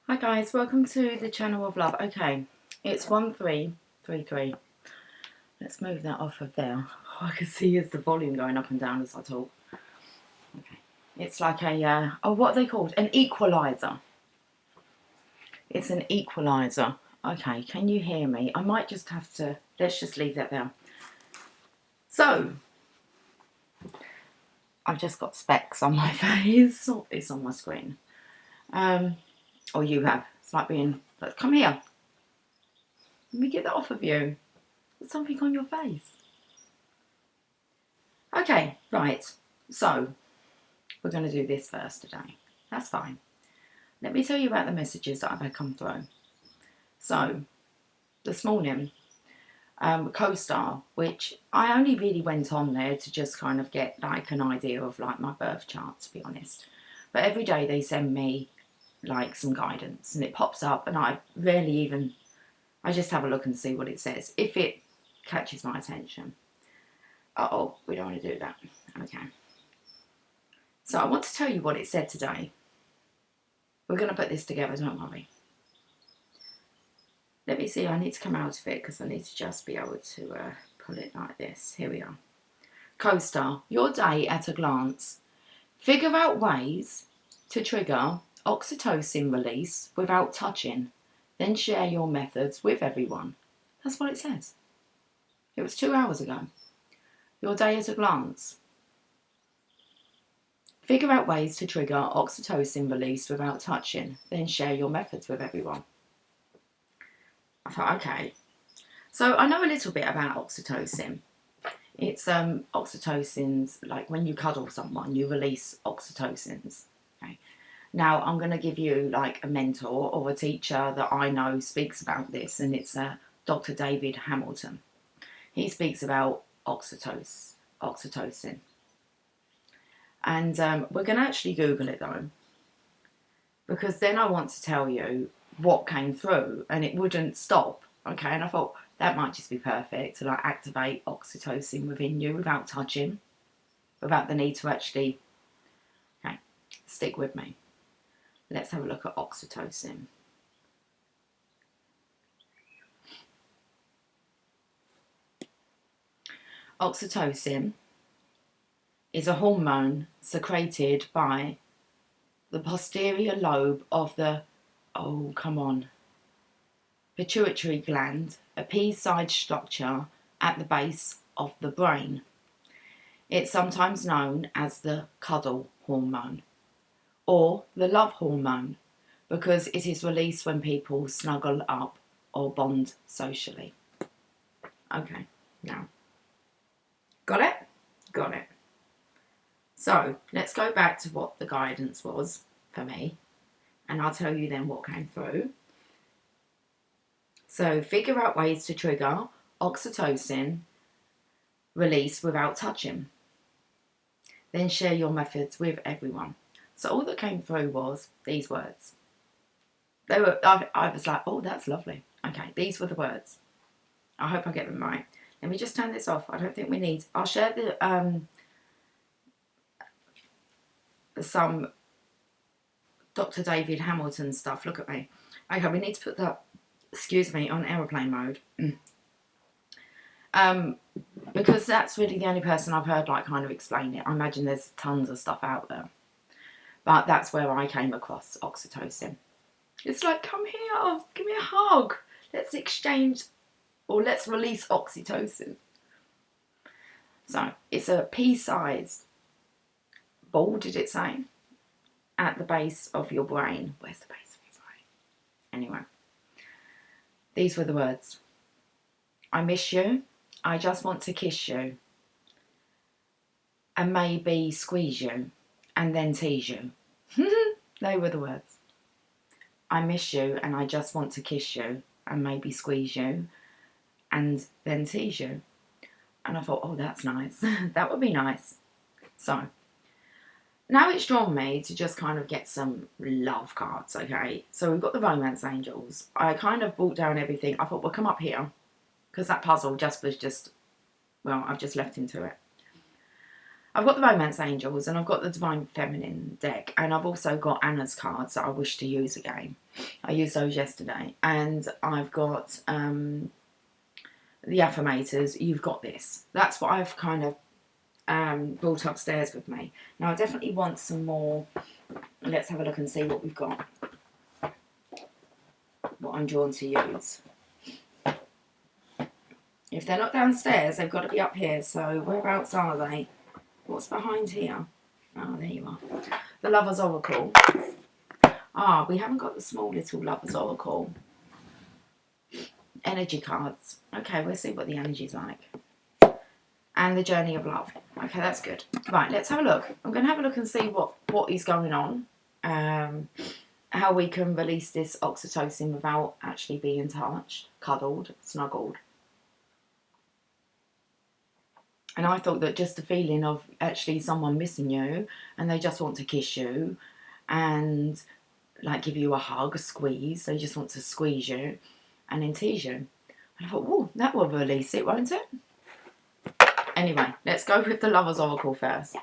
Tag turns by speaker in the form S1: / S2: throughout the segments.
S1: Hi guys, welcome to the channel of love. Okay, it's 1333. Let's move that off of there. All I can see is the volume going up and down as I talk. Okay, it's like a, what are they called? An equalizer. It's an equalizer. Okay, can you hear me? I might just have to, let's just leave that there. So, I've just got specks on my face. It's on my screen. Or you have. It's like being, come here. Let me get that off of you. There's something on your face. Okay, right. So, we're going to do this first today. That's fine. Let me tell you about the messages that I've had come through. So, this morning, CoStar, which I only really went on there to just kind of get like an idea of like my birth chart, to be honest. But every day they send me like some guidance and it pops up and I just have a look and see what it says. If it catches my attention. Uh-oh, we don't want to do that. Okay. So I want to tell you what it said today. We're going to put this together, don't worry. Let me see, I need to come out of it because I need to just be able to pull it like this. Here we are. CoStar, your day at a glance. Figure out ways to trigger oxytocin release without touching. Then share your methods with everyone. That's what it says. It was 2 hours ago. Your day at a glance. Figure out ways to trigger oxytocin release without touching. Then share your methods with everyone. I thought, okay. So I know a little bit about oxytocin. It's oxytocins, like when you cuddle someone, you release oxytocins. Okay. Now I'm going to give you like a mentor or a teacher that I know speaks about this, and it's Dr. David Hamilton. He speaks about oxytocin. And we're going to actually Google it though, because then I want to tell you what came through and it wouldn't stop. Okay, and I thought that might just be perfect to like activate oxytocin within you without touching, without the need to actually, okay, stick with me. Let's have a look at oxytocin. Oxytocin is a hormone secreted by the posterior lobe of the, oh come on, pituitary gland, a pea-sized structure at the base of the brain. It's sometimes known as the cuddle hormone or the love hormone because it is released when people snuggle up or bond socially. Okay, now, got it? Got it. So let's go back to what the guidance was for me, and I'll tell you then what came through. So figure out ways to trigger oxytocin release without touching. Then share your methods with everyone. So all that came through was these words. I was like, oh, that's lovely. Okay, these were the words. I hope I get them right. Let me just turn this off. I don't think we need. I'll share the some Dr. David Hamilton stuff. Look at me. Okay, we need to put that, excuse me, on aeroplane mode. Because that's really the only person I've heard like kind of explain it. I imagine there's tons of stuff out there. But that's where I came across oxytocin. It's like, come here, give me a hug. Let's exchange, or let's release oxytocin. So, it's a pea-sized ball, did it say? At the base of your brain. Where's the base of your brain? Anyway. These were the words. I miss you. I just want to kiss you. And maybe squeeze you. And then tease you. They were the words. I miss you and I just want to kiss you. And maybe squeeze you. And then tease you. And I thought, oh, that's nice. That would be nice. So, now it's drawn me to just kind of get some love cards, okay? So we've got the romance angels. I kind of brought down everything. I thought, we'll come up here. Because that puzzle was just, well, I've just left into it. I've got the Romance Angels and I've got the Divine Feminine deck, and I've also got Anna's cards that I wish to use again. I used those yesterday, and I've got the Affirmators. You've got this. That's what I've kind of brought upstairs with me. Now I definitely want some more. Let's have a look and see what we've got. What I'm drawn to use. If they're not downstairs, they've got to be up here. So whereabouts are they? What's behind here? Oh, there you are. The Lover's Oracle. Ah, we haven't got the small little Lover's Oracle. Energy cards. Okay, we'll see what the energy's like. And the Journey of Love. Okay, that's good. Right, let's have a look. I'm going to have a look and see what is going on. How we can release this oxytocin without actually being touched, cuddled, snuggled. And I thought that just the feeling of actually someone missing you and they just want to kiss you and like give you a hug, a squeeze. They just want to squeeze you and then tease you. And I thought, whoa, that will release it, won't it? Anyway, let's go with the Lover's Oracle first.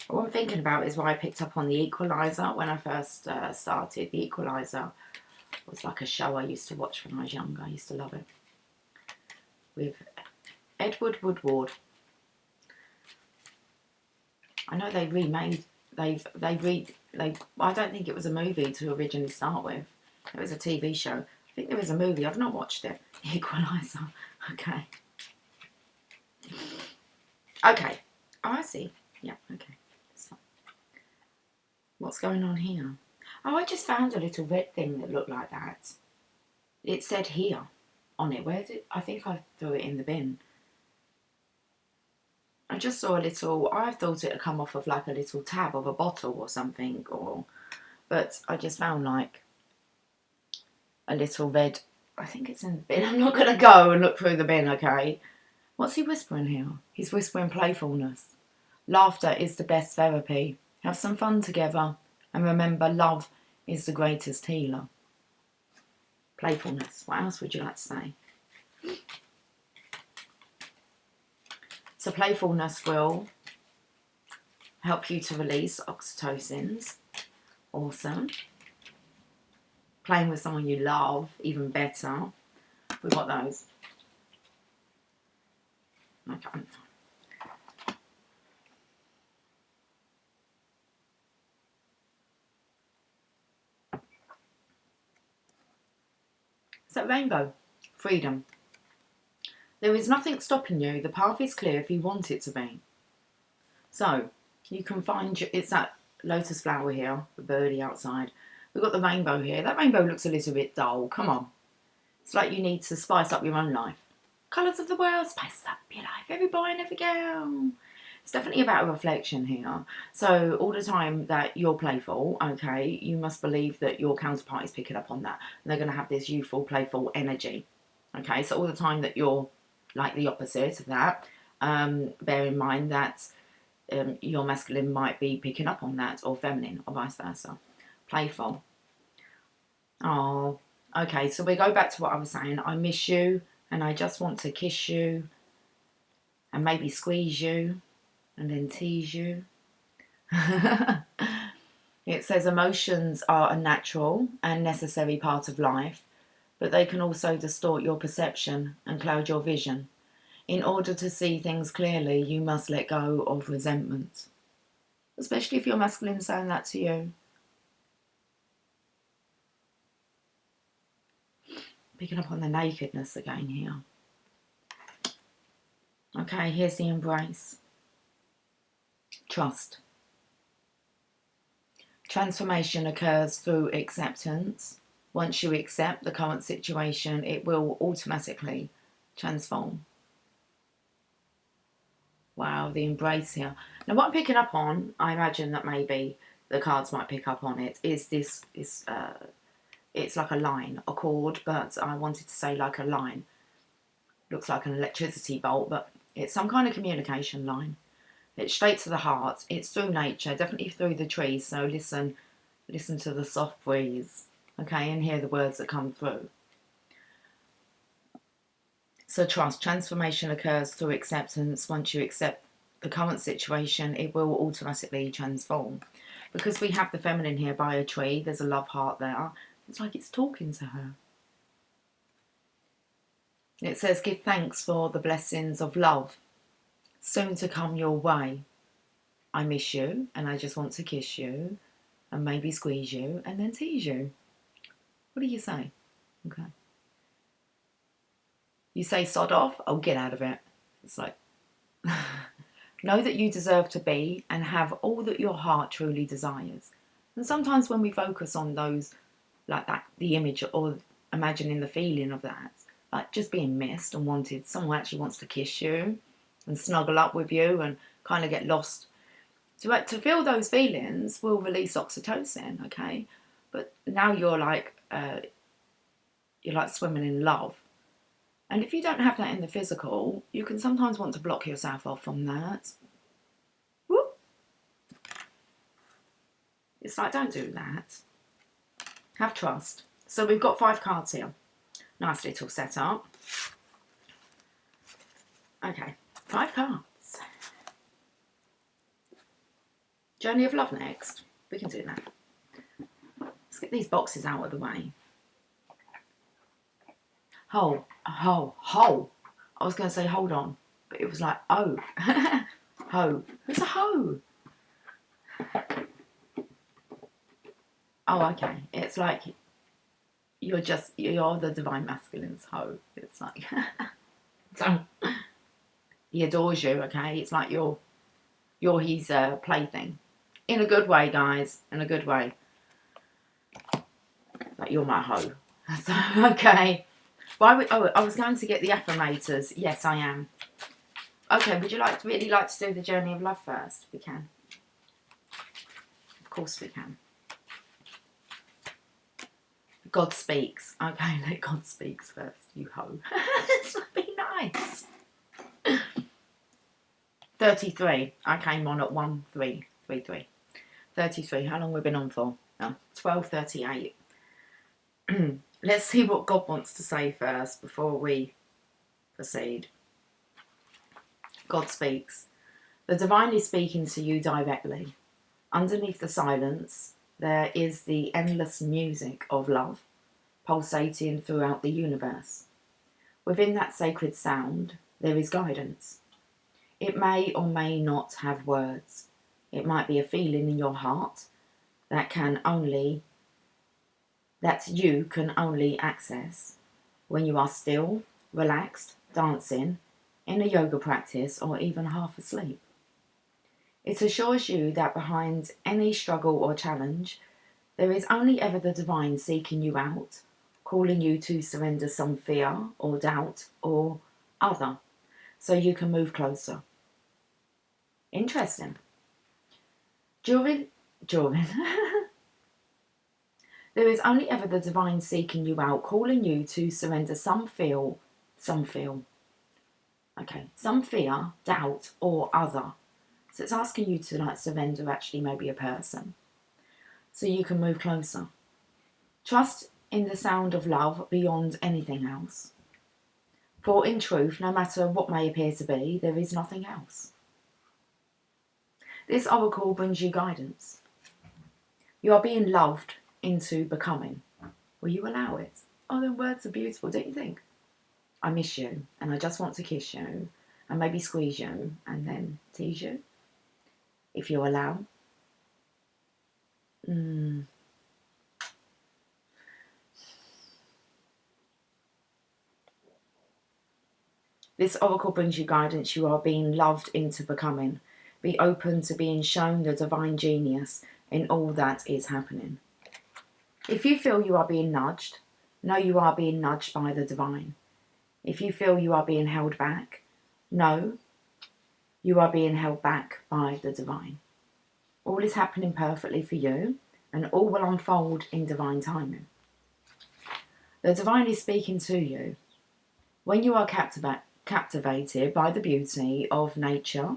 S1: What I'm thinking about is why I picked up on the Equalizer when I first started. The Equalizer was like a show I used to watch when I was younger. I used to love it. With Edward Woodward. I know they remade. I don't think it was a movie to originally start with. It was a TV show. I think there was a movie. I've not watched it. The Equalizer. Okay. Okay. Oh, I see. Yeah. Okay. So, what's going on here? Oh, I just found a little red thing that looked like that. It said here on it. Where did I think I threw it in the bin? I just saw a little. I thought it had come off of like a little tab of a bottle or something, but I just found like a little red. I think it's in the bin. I'm not gonna go and look through the bin. Okay. What's he whispering here? He's whispering playfulness. Laughter is the best therapy. Have some fun together. And remember, love is the greatest healer. Playfulness. What else would you like to say? So playfulness will help you to release oxytocins. Awesome. Playing with someone you love, even better. We've got those. Okay. So rainbow, freedom. There is nothing stopping you. The path is clear if you want it to be. So you can find, it's that lotus flower here, the birdie outside. We've got the rainbow here. That rainbow looks a little bit dull. Come on. It's like you need to spice up your own life. Colours of the world, spice up your life. Every boy and every girl. It's definitely about a reflection here. So all the time that you're playful, okay, you must believe that your counterpart is picking up on that. And they're going to have this youthful, playful energy. Okay, so all the time that you're like the opposite of that, bear in mind that your masculine might be picking up on that, or feminine, or vice versa. Playful. Oh, okay, so we go back to what I was saying. I miss you, and I just want to kiss you, and maybe squeeze you, and then tease you. It says emotions are a natural and necessary part of life, but they can also distort your perception and cloud your vision. In order to see things clearly, you must let go of resentment. Especially if your masculine is saying that to you. Picking up on the nakedness again here. Okay, here's the embrace. Trust. Transformation occurs through acceptance. Once you accept the current situation, it will automatically transform. Wow, the embrace here. Now what I'm picking up on, I imagine that maybe the cards might pick up on it, is this it's like a line, a cord, but I wanted to say like a line. Looks like an electricity bolt, but it's some kind of communication line. It's straight to the heart. It's through nature, definitely through the trees. So listen to the soft breeze, okay, and hear the words that come through. So trust, transformation occurs through acceptance. Once you accept the current situation, it will automatically transform. Because we have the feminine here by a tree, there's a love heart there. It's like it's talking to her. It says, give thanks for the blessings of love soon to come your way. I miss you and I just want to kiss you and maybe squeeze you and then tease you. What do you say? Okay. You say sod off, oh, get out of it. It's like, know that you deserve to be and have all that your heart truly desires. And sometimes when we focus on those, like that, the image or imagining the feeling of that, like just being missed and wanted, someone actually wants to kiss you and snuggle up with you and kind of get lost. To feel those feelings will release oxytocin, okay? But now you're like swimming in love. And if you don't have that in the physical, you can sometimes want to block yourself off from that. Whoop. It's like, don't do that. Have trust. So we've got 5 cards here. Nice little setup. Okay, 5 cards. Journey of love next. We can do that. Let's get these boxes out of the way. Ho. I was going to say hold on, but it was like, oh. Ho. Who's a ho? Oh, okay. It's like you're the divine masculine's ho. It's like, so he adores you, okay? It's like you're his plaything. In a good way, guys. In a good way. Like, you're my ho. So, okay. I was going to get the affirmators. Yes, I am. Okay, would you really like to do the journey of love first? We can. Of course we can. God speaks. Okay, let God speaks first. You ho. This would be nice. 33. I came on at 1333. 33. How long have we been on for? Oh, 12:38. Let's see what God wants to say first before we proceed. God speaks. The divine is speaking to you directly. Underneath the silence, there is the endless music of love pulsating throughout the universe. Within that sacred sound, there is guidance. It may or may not have words. It might be a feeling in your heart that you can only access when you are still, relaxed, dancing, in a yoga practice, or even half asleep. It assures you that behind any struggle or challenge, there is only ever the divine seeking you out, calling you to surrender some fear or doubt or other, so you can move closer. Interesting. During there is only ever the divine seeking you out, calling you to surrender some fear, doubt, or other. So it's asking you to surrender actually maybe a person, so you can move closer. Trust in the sound of love beyond anything else. For in truth, no matter what may appear to be, there is nothing else. This oracle brings you guidance. You are being loved into becoming. Will you allow it? Oh, the words are beautiful, don't you think? I miss you and I just want to kiss you and maybe squeeze you and then tease you, if you allow. This oracle brings you guidance. You are being loved into becoming. Be open to being shown the divine genius in all that is happening. If you feel you are being nudged, know you are being nudged by the divine. If you feel you are being held back, know you are being held back by the divine. All is happening perfectly for you, and all will unfold in divine timing. The divine is speaking to you. When you are captivated by the beauty of nature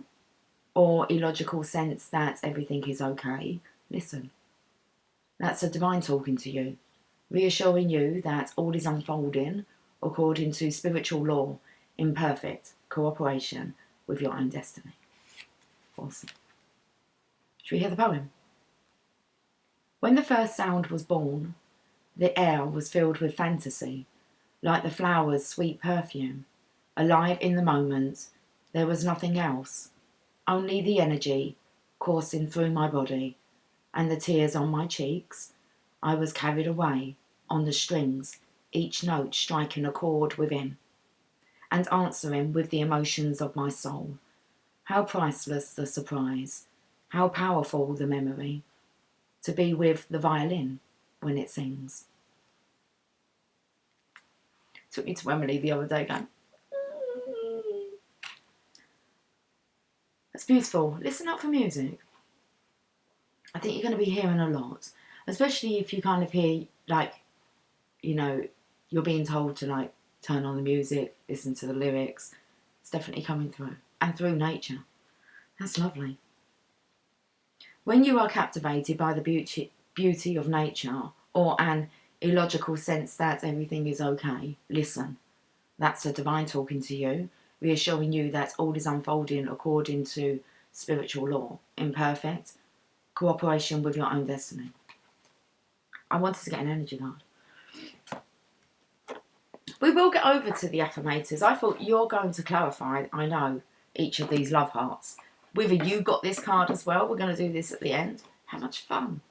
S1: or illogical sense that everything is okay, listen. That's the divine talking to you, reassuring you that all is unfolding according to spiritual law in perfect cooperation with your own destiny. Awesome. Should we hear the poem? When the first sound was born, the air was filled with fantasy, like the flower's sweet perfume. Alive in the moment, there was nothing else, only the energy coursing through my body and the tears on my cheeks. I was carried away on the strings, each note striking a chord within and answering with the emotions of my soul. How priceless the surprise, how powerful the memory, to be with the violin when it sings. Took me to Emily the other day going, That's beautiful. Listen up for music. I think you're going to be hearing a lot, especially if you kind of hear, like, you know, you're being told to, like, turn on the music, listen to the lyrics. It's definitely coming through. And through nature. That's lovely. When you are captivated by the beauty of nature or an illogical sense that everything is okay, listen. That's the divine talking to you, reassuring you that all is unfolding according to spiritual law, in perfect cooperation with your own destiny. I wanted to get an energy card. We will get over to the affirmators. I thought you're going to clarify, I know, each of these love hearts. Whether you got this card as well, we're going to do this at the end. How much fun.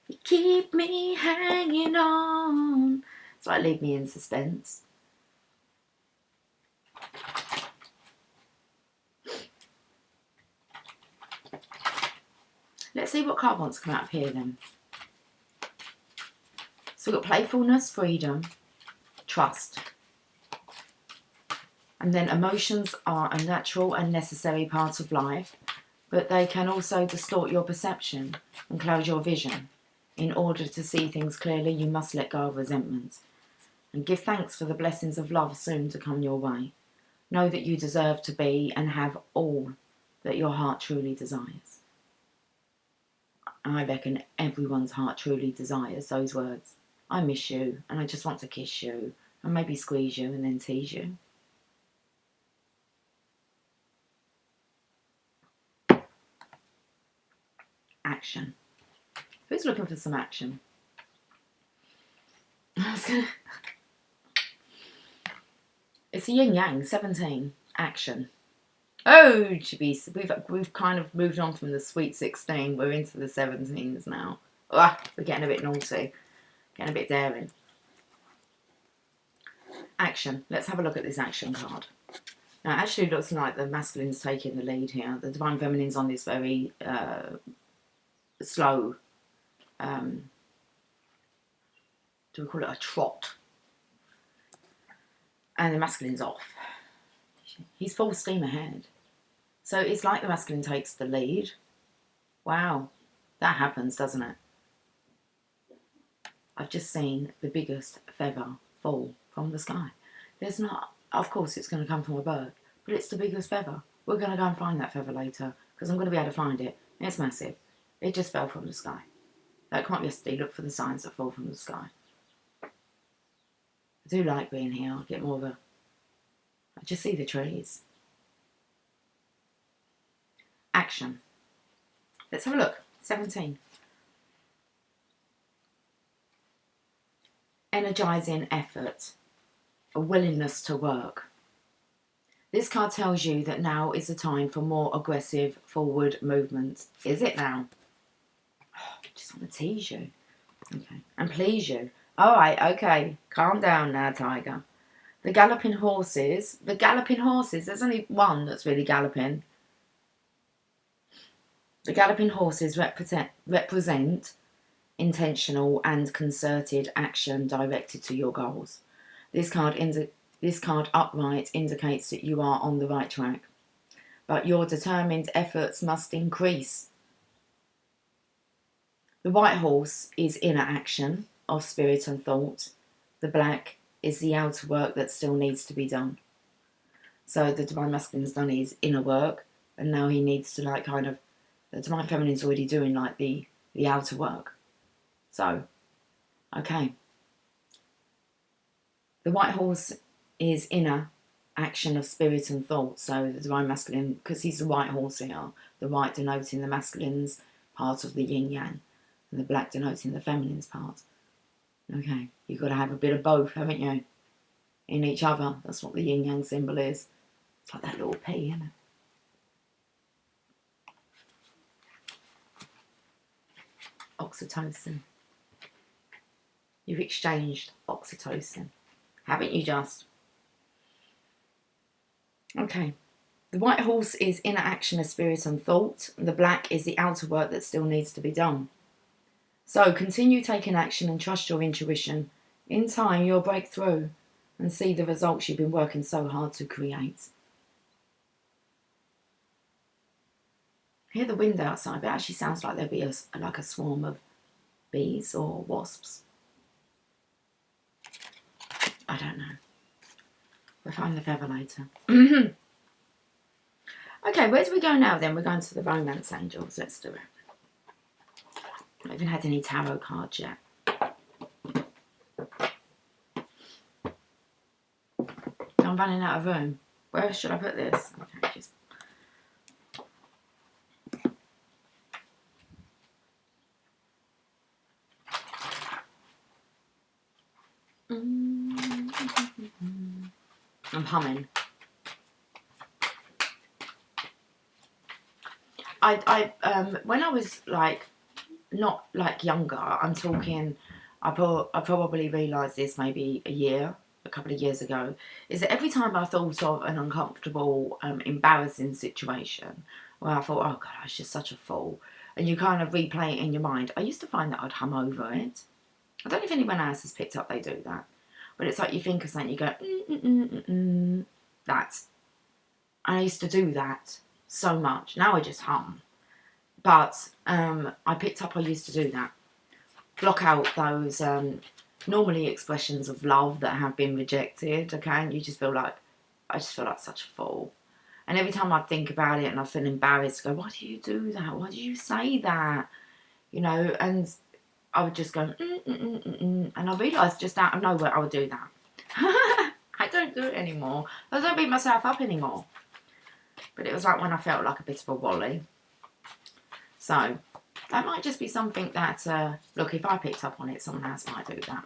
S1: You keep me hanging on. It's like leave me in suspense. Let's see what card wants to come out of here then. So we've got playfulness, freedom, trust. And then emotions are a natural and necessary part of life, but they can also distort your perception and cloud your vision. In order to see things clearly, you must let go of resentment and give thanks for the blessings of love soon to come your way. Know that you deserve to be and have all that your heart truly desires. I reckon everyone's heart truly desires those words. I miss you and I just want to kiss you and maybe squeeze you and then tease you. Action. Who's looking for some action? It's a yin yang, 17. Action. Oh, we've kind of moved on from the sweet 16. We're into the 17s now. Ugh, we're getting a bit naughty. Getting a bit daring. Action. Let's have a look at this action card. Now, it actually looks like the masculine's taking the lead here. The divine feminine's on this very slow, do we call it a trot? And the masculine's off. He's full steam ahead. So it's like the masculine takes the lead. Wow, that happens, doesn't it? I've just seen the biggest feather fall from the sky. There's not, of course it's going to come from a bird, but it's the biggest feather. We're going to go and find that feather later, because I'm going to be able to find it. It's massive. It just fell from the sky. Like quite yesterday, look for the signs that fall from the sky. I do like being here. I get more of a... I just see the trees. Action. Let's have a look. 17. Energizing effort. A willingness to work. This card tells you that now is the time for more aggressive forward movement. Is it now? Oh, I just want to tease you. Okay. And please you. Alright, okay. Calm down now, Tiger. The galloping horses. The galloping horses. There's only one that's really galloping. The galloping horses represent intentional and concerted action directed to your goals. This card upright indicates that you are on the right track, but your determined efforts must increase. The white horse is inner action of spirit and thought. The black is the outer work that still needs to be done. So the divine masculine's done his inner work, and now he needs to like kind of, the divine feminine's already doing like the outer work. So, okay. The white horse is inner action of spirit and thought. So the divine masculine, because he's the white horse here, the white denoting the masculine's part of the yin yang, and the black denoting the feminine's part. Okay, you've got to have a bit of both, haven't you? In each other. That's what the yin yang symbol is. It's like that little P, isn't it? Oxytocin. You've exchanged oxytocin, haven't you just? Okay. The white horse is inner action of spirit and thought. The black is the outer work that still needs to be done. So continue taking action and trust your intuition. In time, you'll break through and see the results you've been working so hard to create. Hear the wind outside, but it actually sounds like there'll be like a swarm of bees or wasps. I don't know. We'll find the feather later. Okay, where do we go now then? We're going to the romance angels. Let's do it. I haven't had any tarot cards yet. I'm running out of room. Where should I put this? Okay, just... I'm humming. When I was like, not like younger, I'm talking, I probably realised this maybe a couple of years ago, is that every time I thought of an uncomfortable, embarrassing situation where I thought, oh God, I was just such a fool, and you kind of replay it in your mind, I used to find that I'd hum over it. I don't know if anyone else has picked up they do that, but it's like you think of something, you go, that. And I used to do that so much. Now I just hum. But I picked up I used to do that. Block out those normally expressions of love that have been rejected, okay? And you just feel like, I just feel like such a fool. And every time I think about it and I feel embarrassed, I go, why do you do that? Why do you say that? You know, and I would just go, and I realised just out of nowhere I would do that. I don't do it anymore. I don't beat myself up anymore. But it was like when I felt like a bit of a wally. So, that might just be something that, look, if I picked up on it, someone else might do that.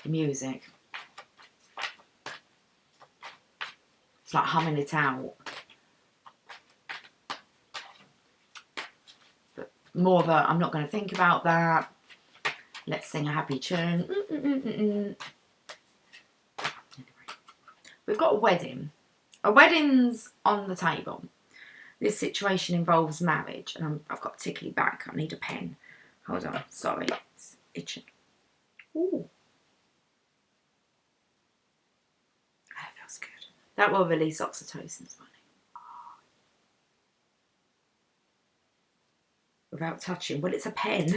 S1: The music. It's like humming it out. But more of a, I'm not going to think about that. Let's sing a happy tune. Anyway. We've got a wedding. A wedding's on the table. This situation involves marriage. And I've got a tickly back. I need a pen. Hold on. Sorry. It's itching. Ooh. That feels good. That will release oxytocin. Oh. Without touching. Well, it's a pen.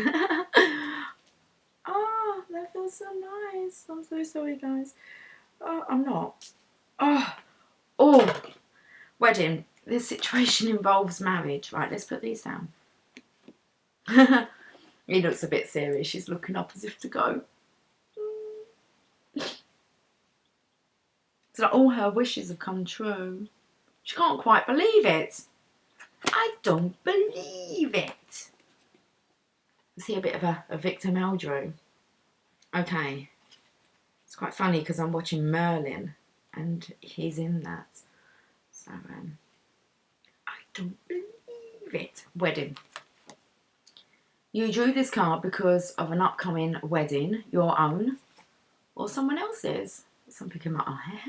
S1: Oh, that feels so nice. I'm so sorry, guys. Oh, I'm not. Oh, wedding. This situation involves marriage. Right, let's put these down. He looks a bit serious. She's looking up as if to go. It's like all her wishes have come true. She can't quite believe it. I don't believe it. Is he a bit of a Victor Meldrew? Okay. It's quite funny because I'm watching Merlin and he's in that. So, I don't believe it. Wedding. You drew this card because of an upcoming wedding, your own, or someone else's. Some picking my eye.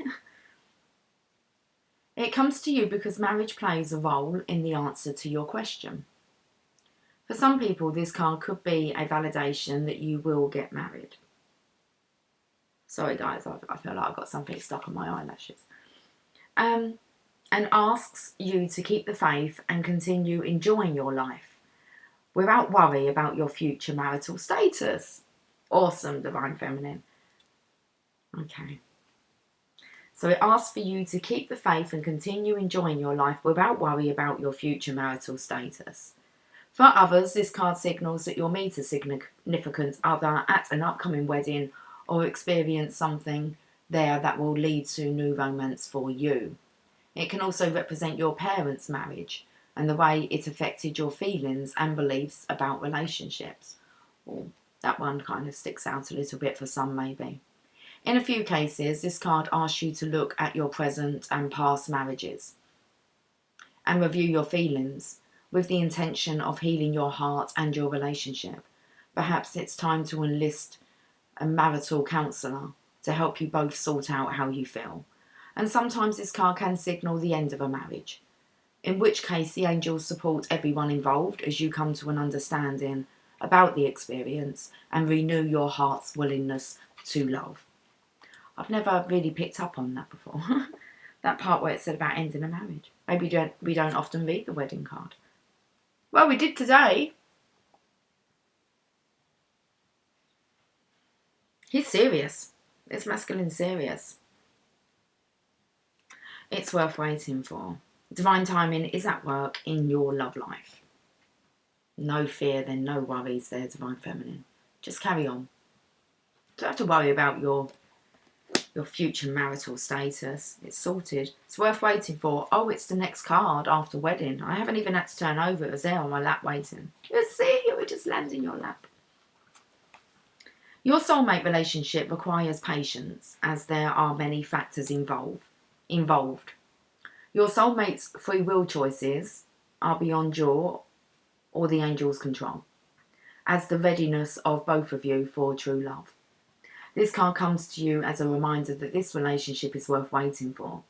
S1: It comes to you because marriage plays a role in the answer to your question. For some people, this card could be a validation that you will get married. Sorry guys, I feel like I've got something stuck on my eyelashes. And asks you to keep the faith and continue enjoying your life without worry about your future marital status. Awesome, Divine Feminine. Okay. So it asks for you to keep the faith and continue enjoying your life without worry about your future marital status. For others, this card signals that you'll meet a significant other at an upcoming wedding or experience something there that will lead to new romance for you. It can also represent your parents' marriage and the way it affected your feelings and beliefs about relationships. Well, that one kind of sticks out a little bit for some, maybe. In a few cases, this card asks you to look at your present and past marriages and review your feelings with the intention of healing your heart and your relationship. Perhaps it's time to enlist a marital counsellor to help you both sort out how you feel. And sometimes this card can signal the end of a marriage, in which case the angels support everyone involved as you come to an understanding about the experience and renew your heart's willingness to love. I've never really picked up on that before. That part where it said about ending a marriage. Maybe we don't often read the wedding card. Well, we did today. He's serious. It's masculine serious. It's worth waiting for. Divine timing is at work in your love life. No fear, then no worries there, Divine Feminine. Just carry on. Don't have to worry about your future marital status. It's sorted. It's worth waiting for. Oh, it's the next card after wedding. I haven't even had to turn over. It was there on my lap waiting. You see, it would just land in your lap. Your soulmate relationship requires patience as there are many factors involved. Your soulmate's free will choices are beyond your or the angel's control, as the readiness of both of you for true love. This card comes to you as a reminder that this relationship is worth waiting for.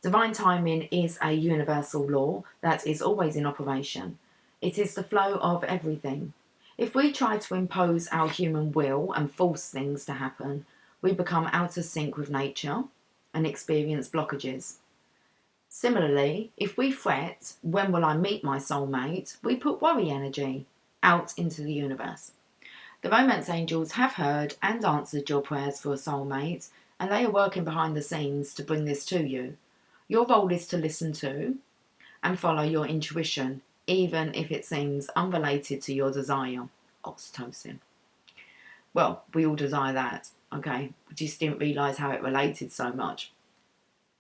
S1: Divine timing is a universal law that is always in operation. It is the flow of everything. If we try to impose our human will and force things to happen, we become out of sync with nature and experience blockages. Similarly, if we fret, when will I meet my soulmate, we put worry energy out into the universe. The romance angels have heard and answered your prayers for a soulmate, and they are working behind the scenes to bring this to you. Your role is to listen to and follow your intuition, even if it seems unrelated to your desire. Oxytocin. Well, we all desire that, okay? We just didn't realise how it related so much.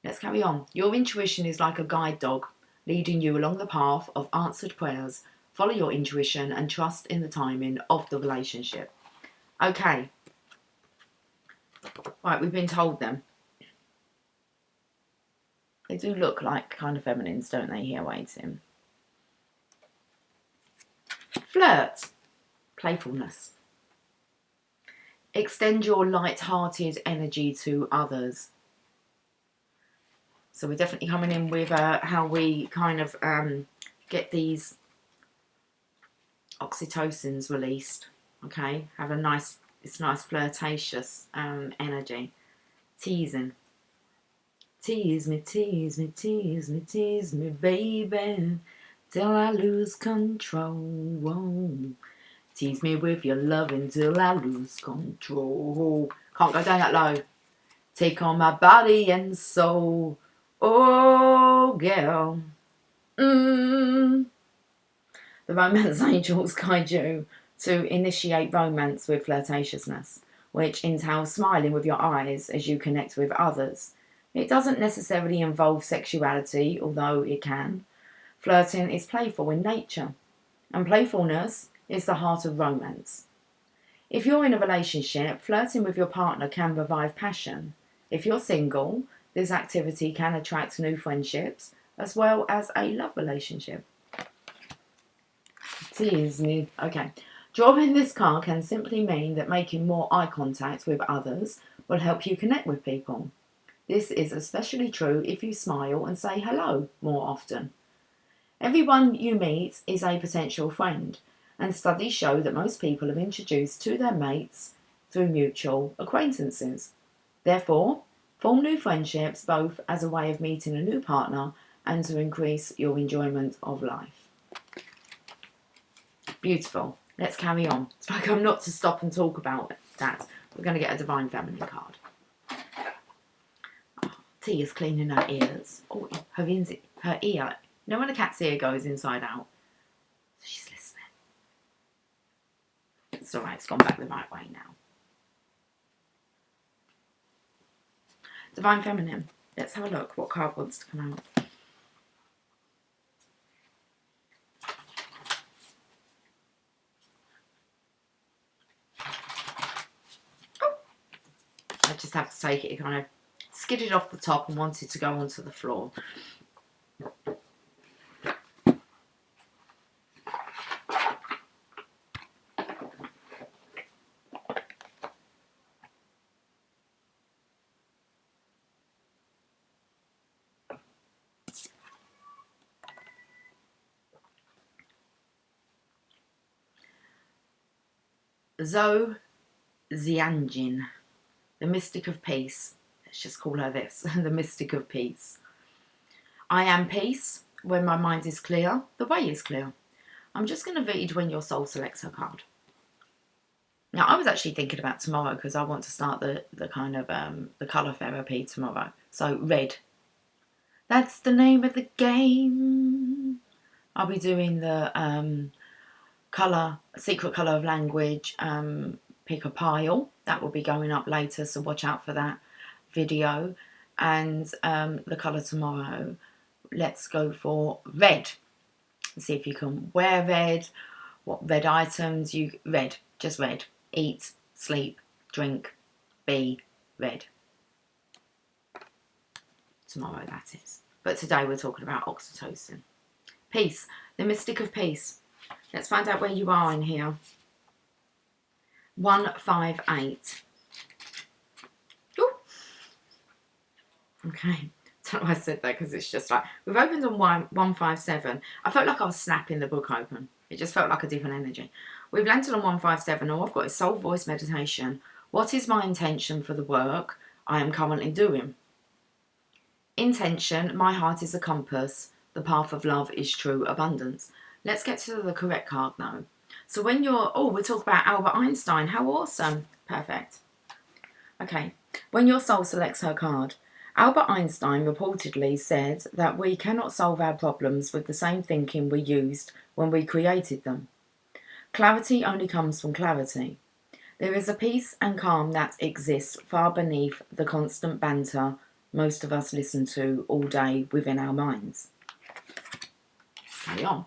S1: Let's carry on. Your intuition is like a guide dog, leading you along the path of answered prayers. Follow your intuition and trust in the timing of the relationship. Okay. Right, we've been told them. They do look like kind of feminines, don't they, here waiting? Flirt. Playfulness. Extend your light-hearted energy to others. So we're definitely coming in with how we kind of get these oxytocins released. Okay, have a nice, it's nice flirtatious energy. Teasing. Tease me, tease me, tease me, tease me, baby, till I lose control. Tease me with your love until I lose control. Can't go down that low. Take on my body and soul. Oh, girl. The romance angels guide you to initiate romance with flirtatiousness, which entails smiling with your eyes as you connect with others. It doesn't necessarily involve sexuality, although it can. Flirting is playful in nature, and playfulness is the heart of romance. If you're in a relationship, flirting with your partner can revive passion. If you're single, this activity can attract new friendships as well as a love relationship. Tease me. Okay. Drawing this card can simply mean that making more eye contact with others will help you connect with people. This is especially true if you smile and say hello more often. Everyone you meet is a potential friend, and studies show that most people are introduced to their mates through mutual acquaintances. Therefore, form new friendships both as a way of meeting a new partner and to increase your enjoyment of life. Beautiful. Let's carry on. It's like I'm not to stop and talk about that. We're going to get a Divine Feminine card. Oh, Tia's cleaning her ears. Oh, her ear. You know when a cat's ear goes inside out? She's listening. It's alright, it's gone back the right way now. Divine Feminine. Let's have a look what card wants to come out. I just have to take it. It kind of skidded off the top and wanted to go onto the floor. Zhou Xianjin, the Mystic of Peace. Let's just call her this, the Mystic of Peace. I am peace. When my mind is clear, the way is clear. I'm just going to read when your soul selects her card. Now, I was actually thinking about tomorrow because I want to start the kind of the colour therapy tomorrow. So, red. That's the name of the game. I'll be doing the secret colour of language, pick a pile. That will be going up later, so watch out for that video. And the colour tomorrow, let's go for red. See if you can wear red, what red items just red. Eat, sleep, drink, be red. Tomorrow, that is. But today we're talking about oxytocin. Peace, the Mystic of Peace. Let's find out where you are in here. 158. Ooh. Okay. I don't know why I said that because it's just like, we've opened on 157. I felt like I was snapping the book open. It just felt like a different energy. We've landed on 157. All I've got is soul voice meditation. What is my intention for the work I am currently doing? Intention, my heart is a compass. The path of love is true abundance. Let's get to the correct card now. So when you're, we'll talk about Albert Einstein. How awesome. Perfect. Okay. When your soul selects her card, Albert Einstein reportedly said that we cannot solve our problems with the same thinking we used when we created them. Clarity only comes from clarity. There is a peace and calm that exists far beneath the constant banter most of us listen to all day within our minds. Carry on.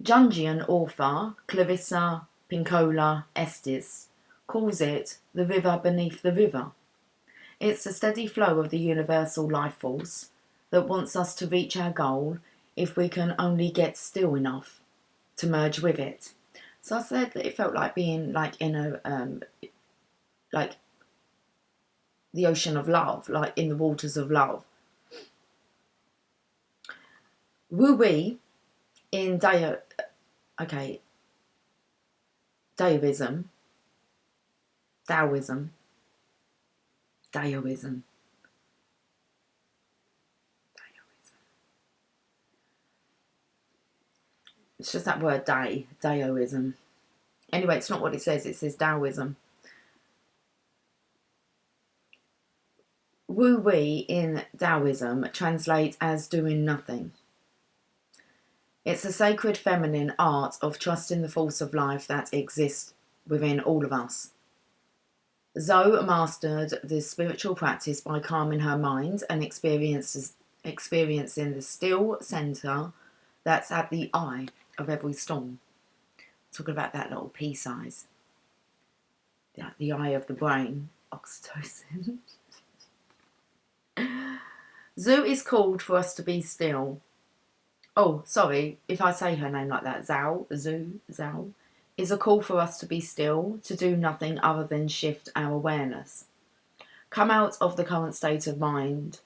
S1: Jungian author Clarissa Pinkola Estes calls it the river beneath the river. It's the steady flow of the universal life force that wants us to reach our goal if we can only get still enough to merge with it. So I said that it felt like being like in a like the ocean of love, like in the waters of love. Wu-wei in Daoism. It's just that word Daoism. Anyway, it's not what it says Taoism. Wu-wei in Taoism translates as doing nothing. It's a sacred feminine art of trusting the force of life that exists within all of us. Zhou mastered this spiritual practice by calming her mind and experiencing the still centre that's at the eye of every storm. Talking about that little peace eyes. The eye of the brain. Oxytocin. Zhou is called for us to be still. Oh, sorry, if I say her name like that. Zhou, is a call for us to be still, to do nothing other than shift our awareness. Come out of the current state of mind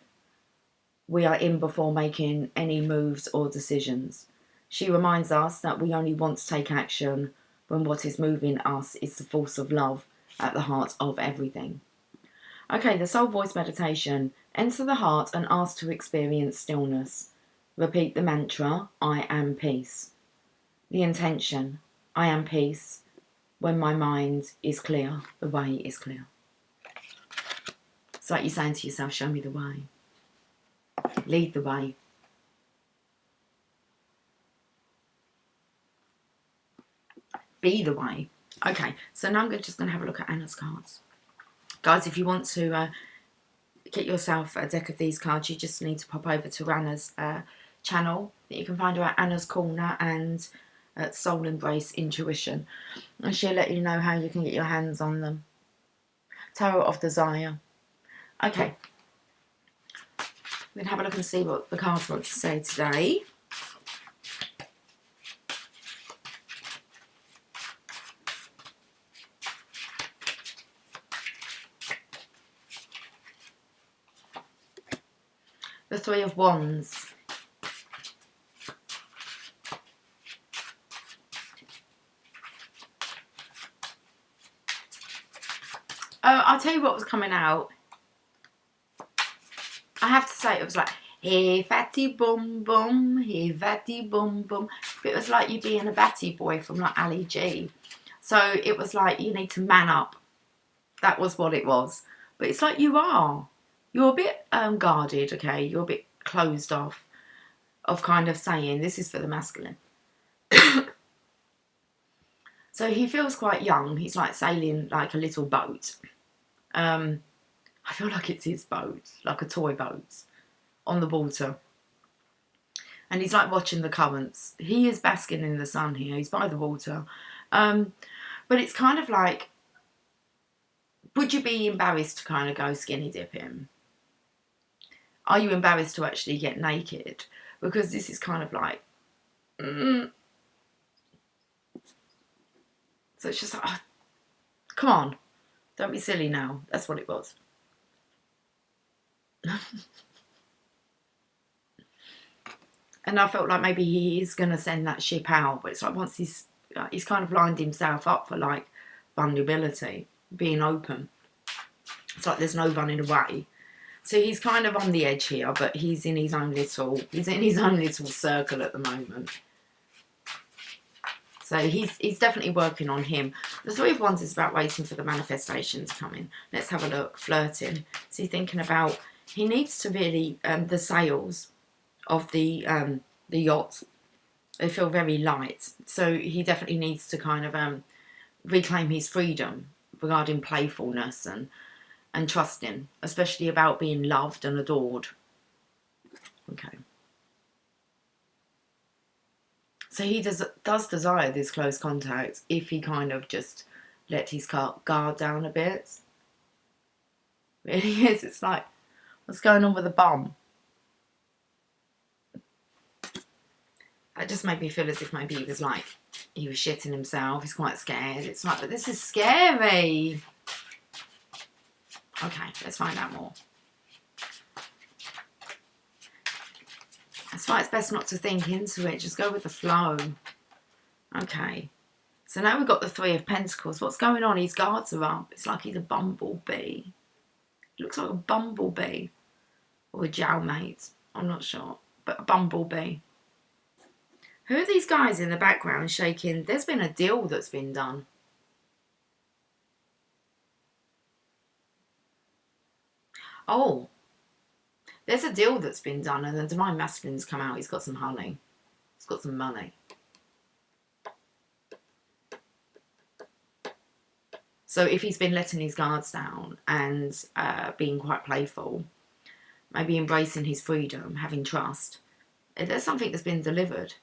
S1: we are in before making any moves or decisions. She reminds us that we only want to take action when what is moving us is the force of love at the heart of everything. Okay, the soul voice meditation. Enter the heart and ask to experience stillness. Repeat the mantra, I am peace. the intention. I am peace. When my mind is clear, the way is clear. It's like you're saying to yourself, show me the way. Lead the way. Be the way. Okay, so now I'm just going to have a look at Anna's cards. Guys, if you want to get yourself a deck of these cards, you just need to pop over to Anna's channel. You can find her at Anna's Corner and at Soul Embrace Intuition, and she'll let you know how you can get your hands on them. Tarot of Desire. Okay, we're going to have a look and see what the cards want to say today. The Three of Wands. I'll tell you what was coming out. I have to say it was like, hey fatty bum bum, hey fatty bum bum. But it was like you being a batty boy from like Ali G. So it was like you need to man up. That was what it was. But it's like you are. You're a bit guarded, okay? You're a bit closed off of kind of saying, this is for the masculine. So he feels quite young. He's like sailing like a little boat. I feel like it's his boat, like a toy boat on the water. And he's like watching the currents. He is basking in the sun here. He's by the water. But it's kind of like, would you be embarrassed to kind of go skinny dipping? Are you embarrassed to actually get naked? Because this is kind of like, So it's just like, oh, come on, don't be silly now. That's what it was. And I felt like maybe he is going to send that ship out, but it's like once he's kind of lined himself up for like vulnerability, being open. It's like there's no running away. So he's kind of on the edge here, but he's in his own little circle at the moment. So he's definitely working on him. The Three of Wands is about waiting for the manifestation to come in. Let's have a look. Flirting. So he's thinking about, he needs to really, the sails of the yacht, they feel very light. So he definitely needs to kind of reclaim his freedom regarding playfulness and trusting, especially about being loved and adored. Okay. So he does desire this close contact if he kind of just let his guard down a bit. It really is. It's like, what's going on with the bum? That just made me feel as if maybe he was like, he was shitting himself. He's quite scared. It's like, but this is scary. Okay, let's find out more. That's why it's best not to think into it. Just go with the flow. Okay. So now we've got the Three of Pentacles. What's going on? His guards are up. It's like he's a bumblebee. It looks like a bumblebee. Or a jowmate. I'm not sure. But a bumblebee. Who are these guys in the background shaking? There's been a deal that's been done. Oh. There's a deal that's been done and the Divine Masculine's come out. He's got some honey. He's got some money. So if he's been letting his guards down and being quite playful, maybe embracing his freedom, having trust, there's something that's been delivered.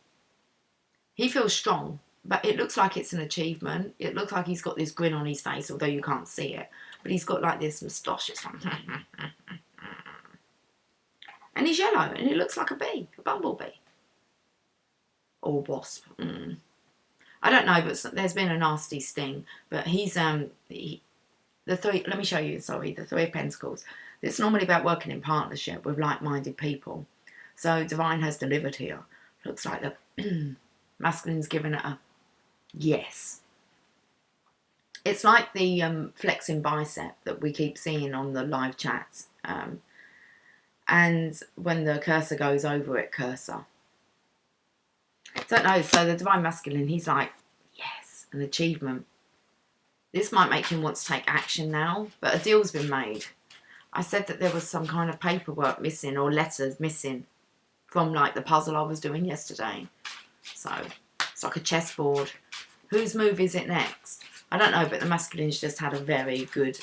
S1: He feels strong, but it looks like it's an achievement. It looks like he's got this grin on his face, although you can't see it. But he's got like this moustache. It's like and he's yellow, and it looks like a bee, a bumblebee. Or wasp. I don't know, but there's been a nasty sting. But he's, the three, let me show you, sorry, the Three of Pentacles. It's normally about working in partnership with like-minded people. So Divine has delivered here. Looks like the masculine's given it a yes. It's like the flexing bicep that we keep seeing on the live chats. And when the cursor goes over it, cursor. Don't know. So the divine masculine, he's like, yes, an achievement. This might make him want to take action now, but a deal's been made. I said that there was some kind of paperwork missing or letters missing from like the puzzle I was doing yesterday. So it's like a chessboard. Whose move is it next? I don't know, but the masculine's just had a very good,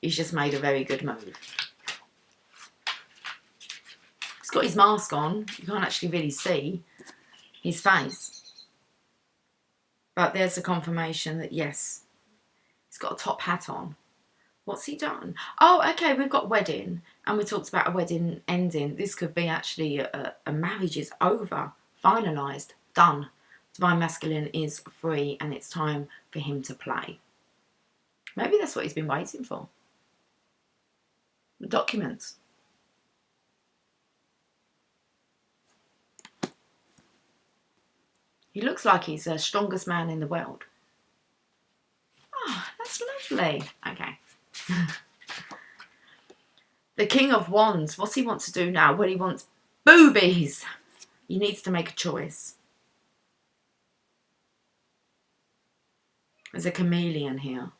S1: he's just made a very good move. He's got his mask on. You can't actually really see his face. But there's a confirmation that yes, he's got a top hat on. What's he done? Oh, okay, we've got wedding. And we talked about a wedding ending. This could be actually a marriage is over, finalised, done. Divine masculine is free and it's time for him to play. Maybe that's what he's been waiting for. The documents. He looks like he's the strongest man in the world. Oh, that's lovely. Okay. The King of Wands. What's he want to do now? Well, he wants boobies. He needs to make a choice. There's a chameleon here.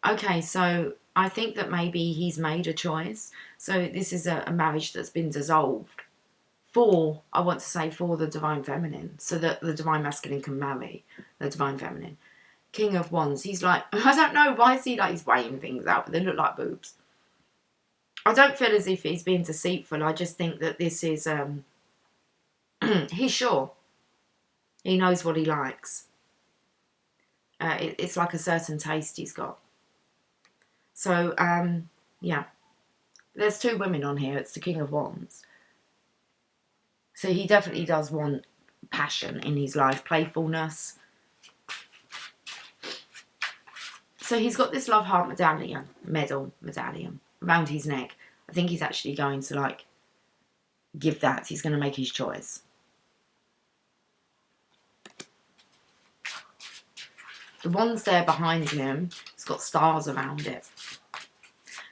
S1: Okay, so I think that maybe he's made a choice. So this is a marriage that's been dissolved. For, I want to say, for the divine feminine, so that the divine masculine can marry the divine feminine. King of Wands, he's like, I don't know, why is he like, he's weighing things out, but they look like boobs. I don't feel as if he's being deceitful. I just think that this is, he's sure. He knows what he likes. It's like a certain taste he's got. So, yeah. There's two women on here. It's the King of Wands. So he definitely does want passion in his life, playfulness. So he's got this love heart medallion around his neck. I think he's actually going to like give that. He's going to make his choice. The one's there behind him. It's got stars around it.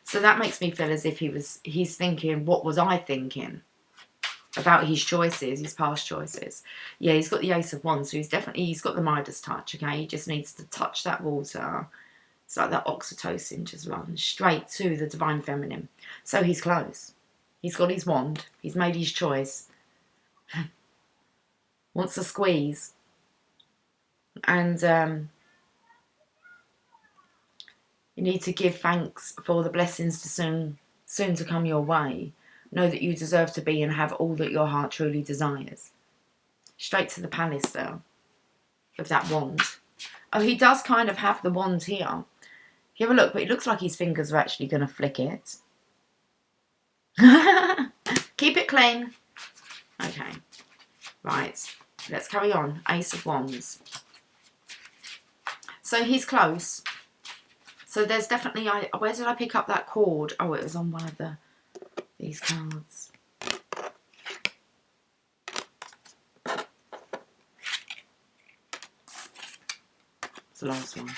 S1: So that makes me feel as if he's thinking, what was I thinking? About his choices, his past choices. Yeah, he's got the Ace of Wands, so he's got the Midas touch, okay? He just needs to touch that water. It's like that oxytocin just runs straight to the divine feminine. So he's close. He's got his wand. He's made his choice. Wants to squeeze. And you need to give thanks for the blessings to soon to come your way. Know that you deserve to be and have all that your heart truly desires. Straight to the palace there. Of that wand. Oh, he does kind of have the wand here. If you have a look, but it looks like his fingers are actually going to flick it. Keep it clean. Okay. Right. Let's carry on. Ace of Wands. So he's close. So there's definitely... where did I pick up that cord? Oh, it was on one of these cards. It's the last one.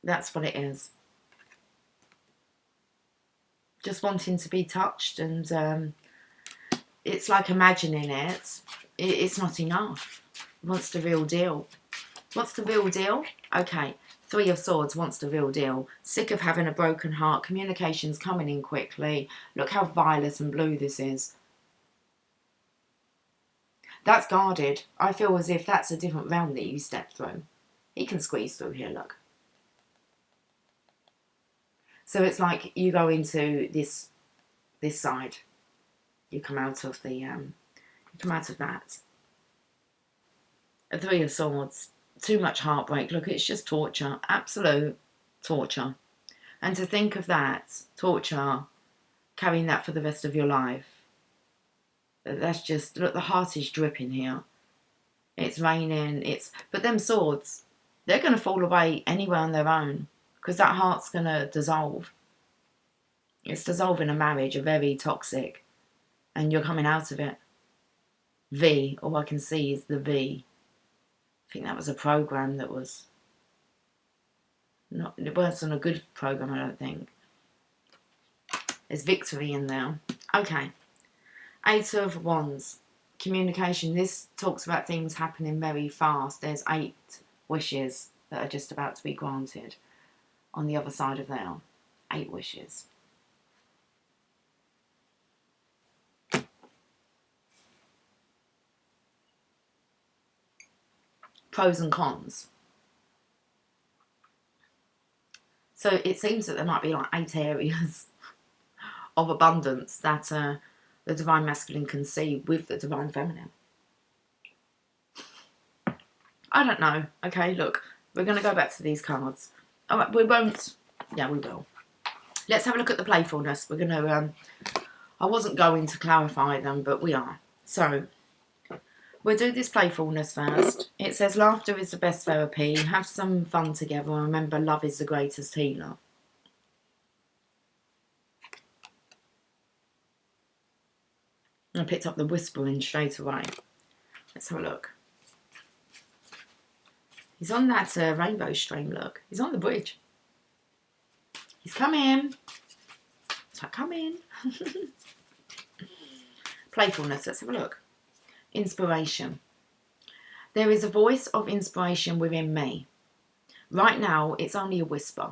S1: That's what it is. Just wanting to be touched, and it's like imagining it. It's not enough. Wants the real deal. What's the real deal? Okay. 3 of Swords wants the real deal. Sick of having a broken heart. Communication's coming in quickly. Look how violet and blue this is. That's guarded. I feel as if that's a different realm that you step through. He can squeeze through here, look. So it's like you go into this side. You come out of the that. A 3 of Swords. Too much heartbreak. Look, it's just torture. Absolute torture. And to think of that, torture, carrying that for the rest of your life. That's just, look, the heart is dripping here. It's raining. But them swords, they're going to fall away anywhere on their own. Because that heart's going to dissolve. It's dissolving a marriage, a very toxic. And you're coming out of it. V, all I can see is the V. I think that was a program that was not, it wasn't a good program, I don't think. There's victory in there. Okay. Eight of Wands. Communication. This talks about things happening very fast. There's 8 wishes that are just about to be granted on the other side of there. 8 wishes. Pros and cons. So it seems that there might be like 8 areas of abundance that the Divine Masculine can see with the Divine Feminine. I don't know. Okay, look, we're going to go back to these cards. All right, we won't. Yeah, we will. Let's have a look at the playfulness. We're going to. I wasn't going to clarify them, but we are. So we'll do this playfulness first. It says laughter is the best therapy. Have some fun together. And remember, love is the greatest healer. I picked up the whispering straight away. Let's have a look. He's on that rainbow stream, look. He's on the bridge. He's coming. It's like, come in. Playfulness, let's have a look. Inspiration. There is a voice of inspiration within me. Right now, it's only a whisper.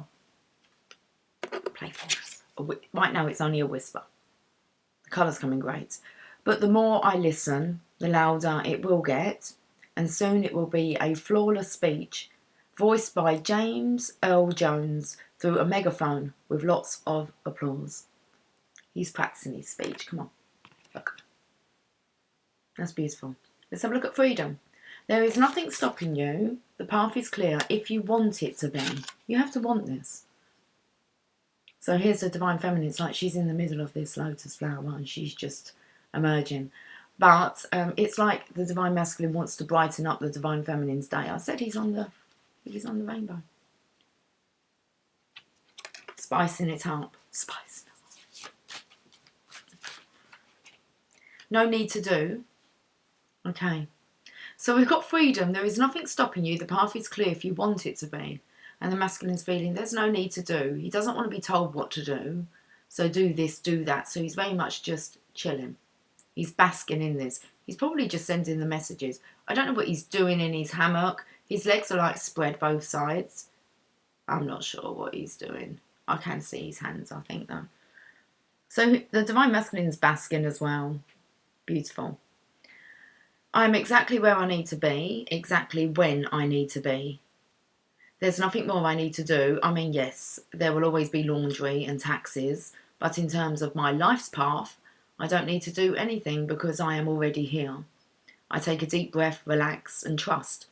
S1: Playfulness. Right now, it's only a whisper. The colour's coming great. But the more I listen, the louder it will get. And soon it will be a flawless speech, voiced by James Earl Jones through a megaphone with lots of applause. He's practicing his speech. Come on. Look. That's beautiful. Let's have a look at freedom. There is nothing stopping you. The path is clear if you want it to be. You have to want this. So here's the Divine Feminine. It's like she's in the middle of this lotus flower and she's just emerging. But it's like the Divine Masculine wants to brighten up the Divine Feminine's day. I said he's on the rainbow. Spicing it up. Spicing it up. No need to do. Okay. So we've got freedom. There is nothing stopping you. The path is clear if you want it to be. And the masculine's feeling there's no need to do. He doesn't want to be told what to do. So do this, do that. So he's very much just chilling. He's basking in this. He's probably just sending the messages. I don't know what he's doing in his hammock. His legs are like spread both sides. I'm not sure what he's doing. I can see his hands, I think, though. So the Divine Masculine is basking as well. Beautiful. I'm exactly where I need to be, exactly when I need to be. There's nothing more I need to do. I mean, yes, there will always be laundry and taxes, but in terms of my life's path, I don't need to do anything because I am already here. I take a deep breath, relax and trust,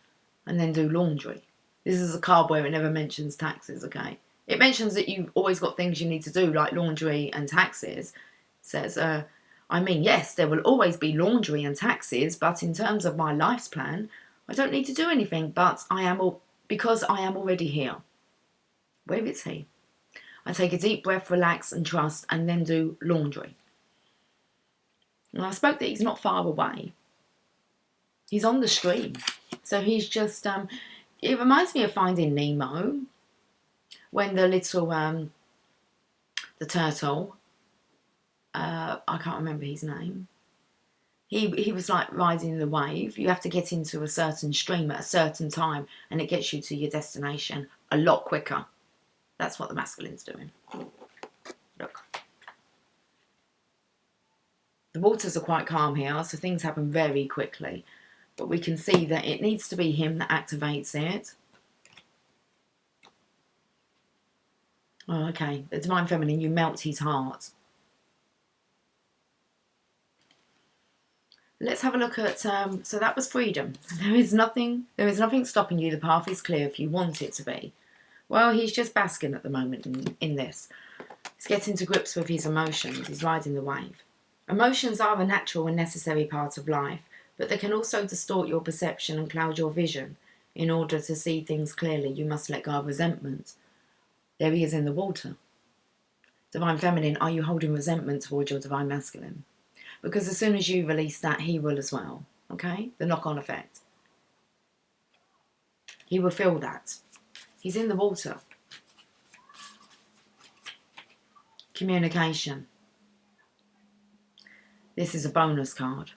S1: and then do laundry. This is a card where it never mentions taxes, okay? It mentions that you've always got things you need to do, like laundry and taxes. It says, I mean, yes, there will always be laundry and taxes, but in terms of my life's plan, I don't need to do anything, but because I am already here. Where is he? I take a deep breath, relax and trust, and then do laundry. And I spoke that he's not far away. He's on the stream. So he's just, it reminds me of Finding Nemo, when the little, the turtle, I can't remember his name. He was like riding the wave. You have to get into a certain stream at a certain time and it gets you to your destination a lot quicker. That's what the masculine's doing. Look. The waters are quite calm here, so things happen very quickly. But we can see that it needs to be him that activates it. Oh, okay. The Divine Feminine, you melt his heart. Let's have a look at, so that was freedom. There is nothing stopping you. The path is clear if you want it to be. Well, he's just basking at the moment in this. He's getting to grips with his emotions. He's riding the wave. Emotions are a natural and necessary part of life, but they can also distort your perception and cloud your vision. In order to see things clearly, you must let go of resentment. There he is in the water. Divine Feminine, are you holding resentment towards your Divine Masculine? Because as soon as you release that, he will as well. Okay? The knock-on effect. He will feel that. He's in the water. Communication. This is a bonus card.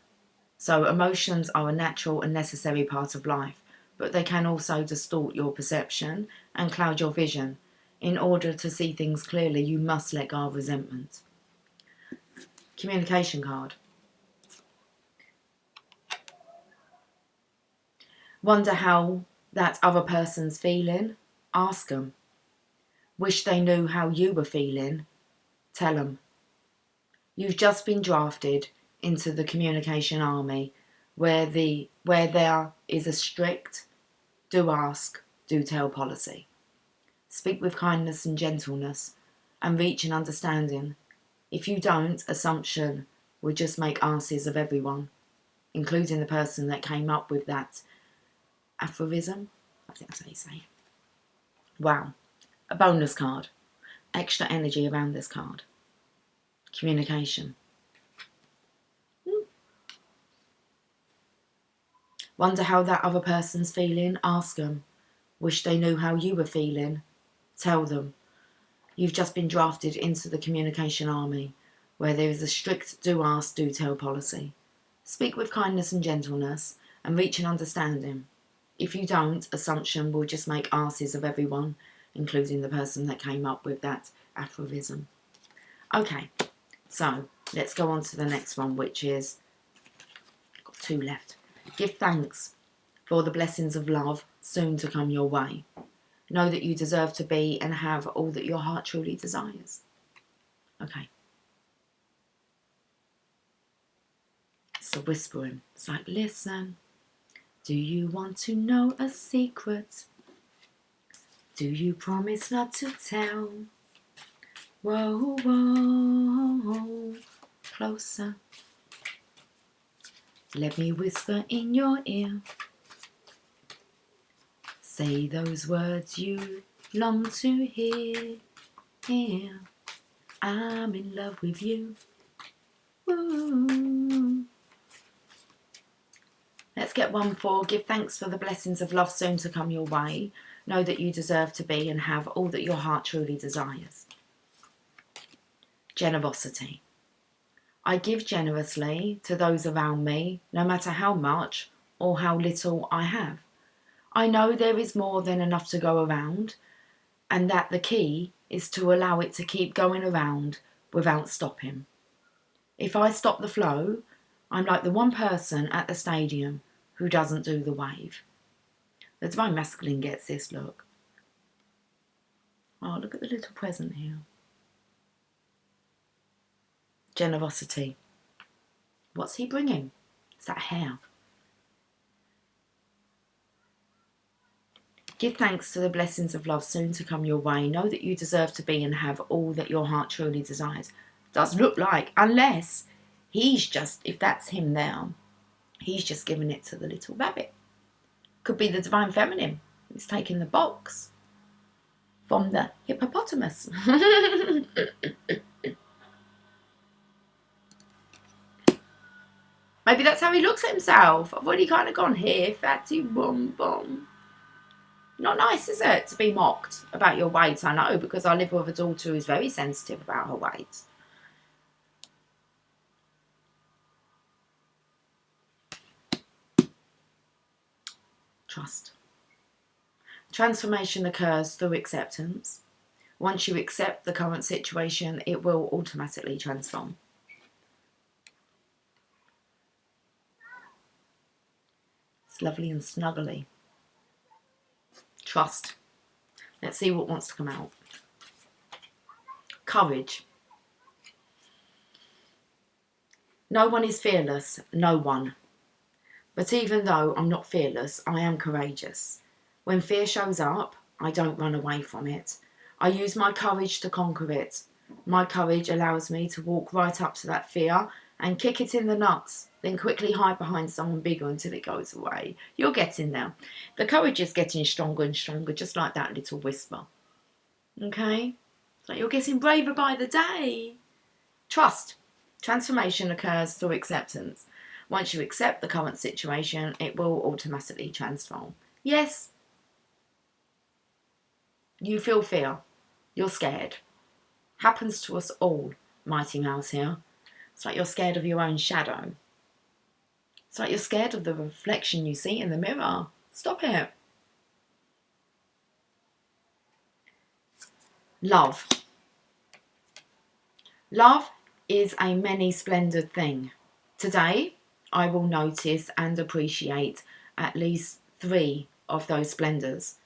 S1: So emotions are a natural and necessary part of life, but they can also distort your perception and cloud your vision. In order to see things clearly, you must let go of resentment. Communication card. Wonder how that other person's feeling? Ask them. Wish they knew how you were feeling? Tell them. You've just been drafted into the communication army where there is a strict do ask, do tell policy. Speak with kindness and gentleness and reach an understanding. If you don't, assumption will just make asses of everyone, including the person that came up with that aphorism. I think that's how you say it. Wow. A bonus card. Extra energy around this card. Communication. Wonder how that other person's feeling? Ask them. Wish they knew how you were feeling? Tell them. You've just been drafted into the communication army, where there is a strict do ask, do tell policy. Speak with kindness and gentleness, and reach an understanding. If you don't, assumption will just make asses of everyone, including the person that came up with that aphorism. Okay, so let's go on to the next one, which is, got 2 left. Give thanks for the blessings of love soon to come your way. Know that you deserve to be and have all that your heart truly desires. Okay. It's the whispering. It's like, listen. Do you want to know a secret? Do you promise not to tell? Whoa, whoa, closer. Let me whisper in your ear. Say those words you long to hear. I'm in love with you. Ooh. Let's get one for give thanks for the blessings of love soon to come your way. Know that you deserve to be and have all that your heart truly desires. Generosity. I give generously to those around me, no matter how much or how little I have. I know there is more than enough to go around, and that the key is to allow it to keep going around without stopping. If I stop the flow, I'm like the one person at the stadium who doesn't do the wave. The Divine Masculine gets this, look. Oh, look at the little present here. Generosity. What's he bringing? It's that hair. Give thanks to the blessings of love soon to come your way. Know that you deserve to be and have all that your heart truly desires. Does look like, unless he's just, if that's him there, he's just giving it to the little rabbit. Could be the Divine Feminine. He's taking the box from the hippopotamus. Maybe that's how he looks at himself. I've already kind of gone here, fatty bum bum. Not nice, is it, to be mocked about your weight? I know, because I live with a daughter who's very sensitive about her weight. Trust. Transformation occurs through acceptance. Once you accept the current situation, it will automatically transform. It's lovely and snuggly. Trust. Let's see what wants to come out. Courage. No one is fearless. No one. But even though I'm not fearless, I am courageous. When fear shows up, I don't run away from it. I use my courage to conquer it. My courage allows me to walk right up to that fear and kick it in the nuts, then quickly hide behind someone bigger until it goes away. You're getting there. The courage is getting stronger and stronger, just like that little whisper. Okay? So you're getting braver by the day. Trust. Transformation occurs through acceptance. Once you accept the current situation, it will automatically transform. Yes, you feel fear. You're scared. Happens to us all, Mighty Mouse here. It's like you're scared of your own shadow. It's like you're scared of the reflection you see in the mirror. Stop it. Love. Love is a many-splendid thing. Today, I will notice and appreciate at least 3 of those splendours.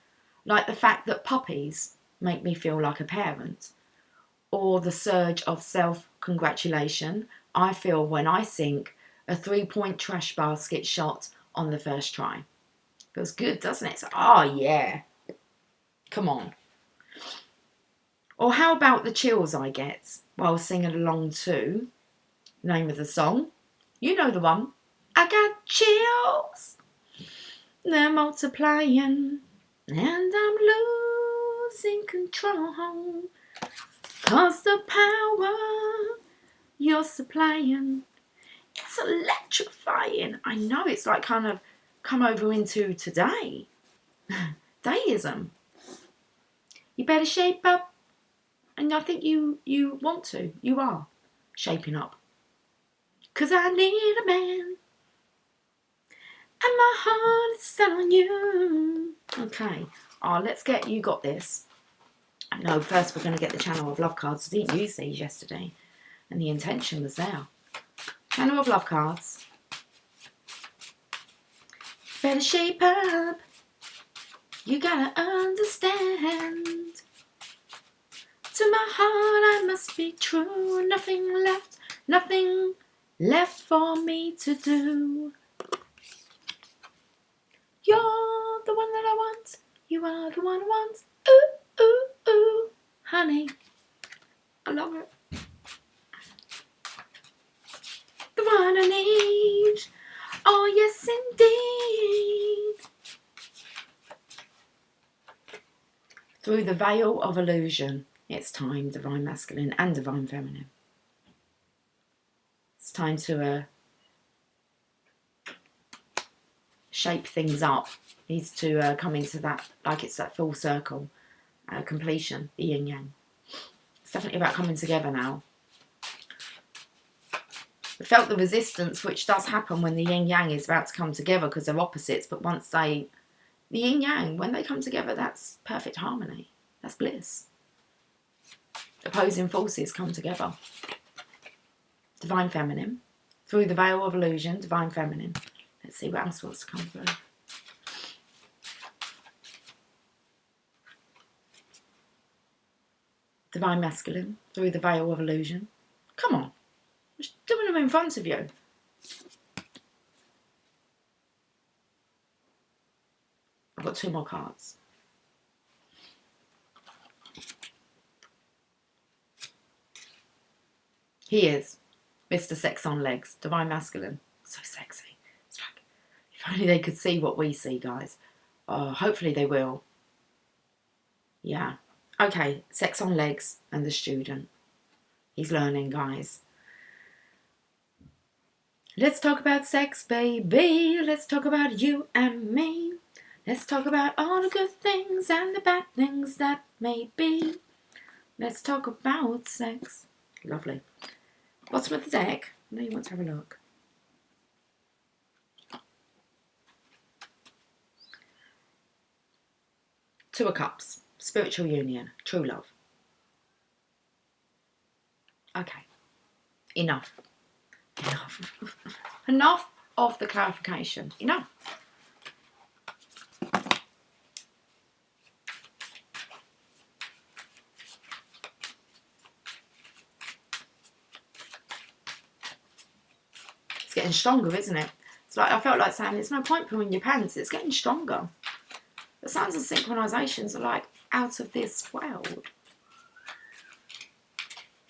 S1: Like the fact that puppies make me feel like a parent. Or the surge of self-congratulation I feel when I sink a 3-point trash basket shot on the first try. Feels good, doesn't it? So, oh yeah. Come on. Or how about the chills I get while singing along to name of the song? You know the one. I got chills. They're multiplying and I'm losing control. 'Cause the power you're supplying, it's electrifying. I know, it's like kind of come over into today. Deism. You better shape up. And I think you want to. You are shaping up. 'Cause I need a man. And my heart is on you. Okay. Oh, let's get You Got This. No, first we're going to get the Channel of Love cards. I didn't use these yesterday. And the intention was there. Channel of Love cards. Better shape up. You gotta understand. To my heart I must be true. Nothing left for me to do. You're the one that I want. You are the one I want. Ooh, ooh, ooh, honey. I love it. The one I need. Oh, yes, indeed. Through the veil of illusion, it's time, Divine Masculine and Divine Feminine. It's time to shape things up. Needs to come into that, like it's that full circle, completion, the yin yang. It's definitely about coming together now. I felt the resistance, which does happen when the yin yang is about to come together because they're opposites, but once the yin yang, when they come together, that's perfect harmony. That's bliss. Opposing forces come together. Divine Feminine. Through the veil of illusion, Divine Feminine. Let's see what else wants to come through. Divine Masculine. Through the veil of illusion. Come on. I'm just doing them in front of you. I've got 2 more cards. He is Mr. Sex on Legs, Divine Masculine. So sexy. It's like, if only they could see what we see, guys. Oh, hopefully they will. Yeah. Okay, Sex on Legs and the student. He's learning, guys. Let's talk about sex, baby. Let's talk about you and me. Let's talk about all the good things and the bad things that may be. Let's talk about sex. Lovely. Bottom of the deck. I know you want to have a look. Two of Cups. Spiritual union. True love. Okay. Enough. Enough. Enough of the clarification. Enough. It's getting stronger, isn't it? It's like I felt like saying, there's no point pulling your pants. It's getting stronger. The signs of synchronizations are like out of this world.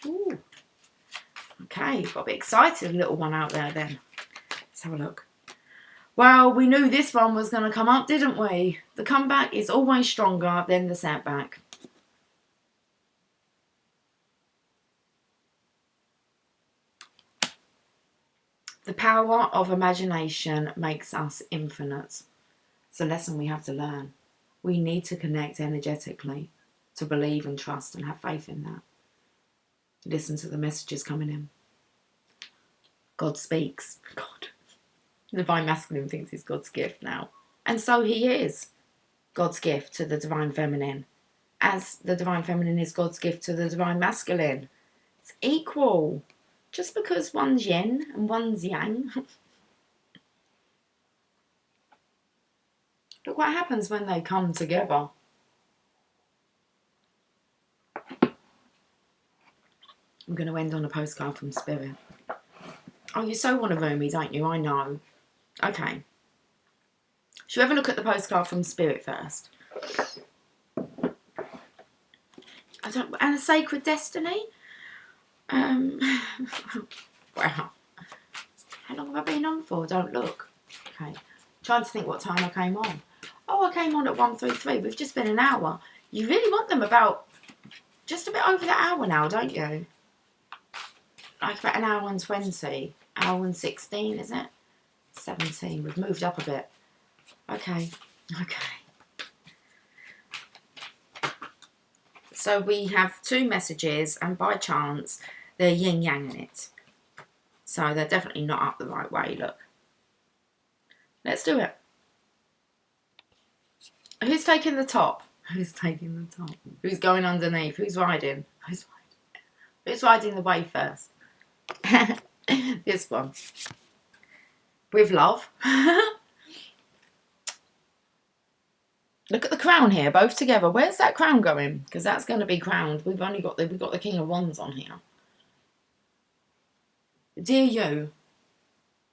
S1: Ooh. Okay, got a bit excited, little one out there then. Let's have a look. Well, we knew this one was going to come up, didn't we? The comeback is always stronger than the setback. The power of imagination makes us infinite. It's a lesson we have to learn. We need to connect energetically to believe and trust and have faith in that. Listen to the messages coming in. God speaks. God. The Divine Masculine thinks he's God's gift now. And so he is God's gift to the Divine Feminine, as the Divine Feminine is God's gift to the Divine Masculine. It's equal. Just because one's yin and one's yang. Look what happens when they come together. I'm going to end on a postcard from Spirit. Oh, you so want to ruin me, don't you? I know. Okay. Should we have a look at the postcard from Spirit first? And a sacred destiny? Wow. How long have I been on for? Don't look. Okay. Trying to think what time I came on. Oh, I came on at 1:33. We've just been an hour. You really want them about just a bit over the hour now, don't you? Like about an hour and 20. Hour and 16, is it? 17. We've moved up a bit. Okay. So we have 2 messages, and by chance, they're yin-yang in it. So they're definitely not up the right way, look. Let's do it. Who's taking the top? Who's taking the top? Who's going underneath? Who's riding? Who's riding the wave first? This one. With love. Look at the crown here, both together. Where's that crown going? Because that's going to be crowned. We've got the King of Wands on here. Dear you,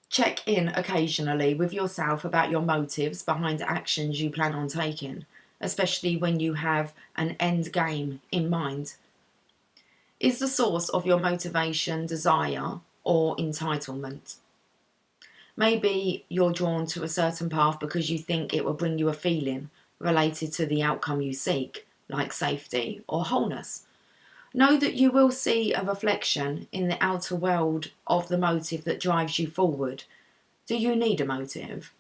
S1: check in occasionally with yourself about your motives behind actions you plan on taking, especially when you have an end game in mind. Is the source of your motivation desire or entitlement? Maybe you're drawn to a certain path because you think it will bring you a feeling related to the outcome you seek, like safety or wholeness. Know that you will see a reflection in the outer world of the motive that drives you forward. Do you need a motive?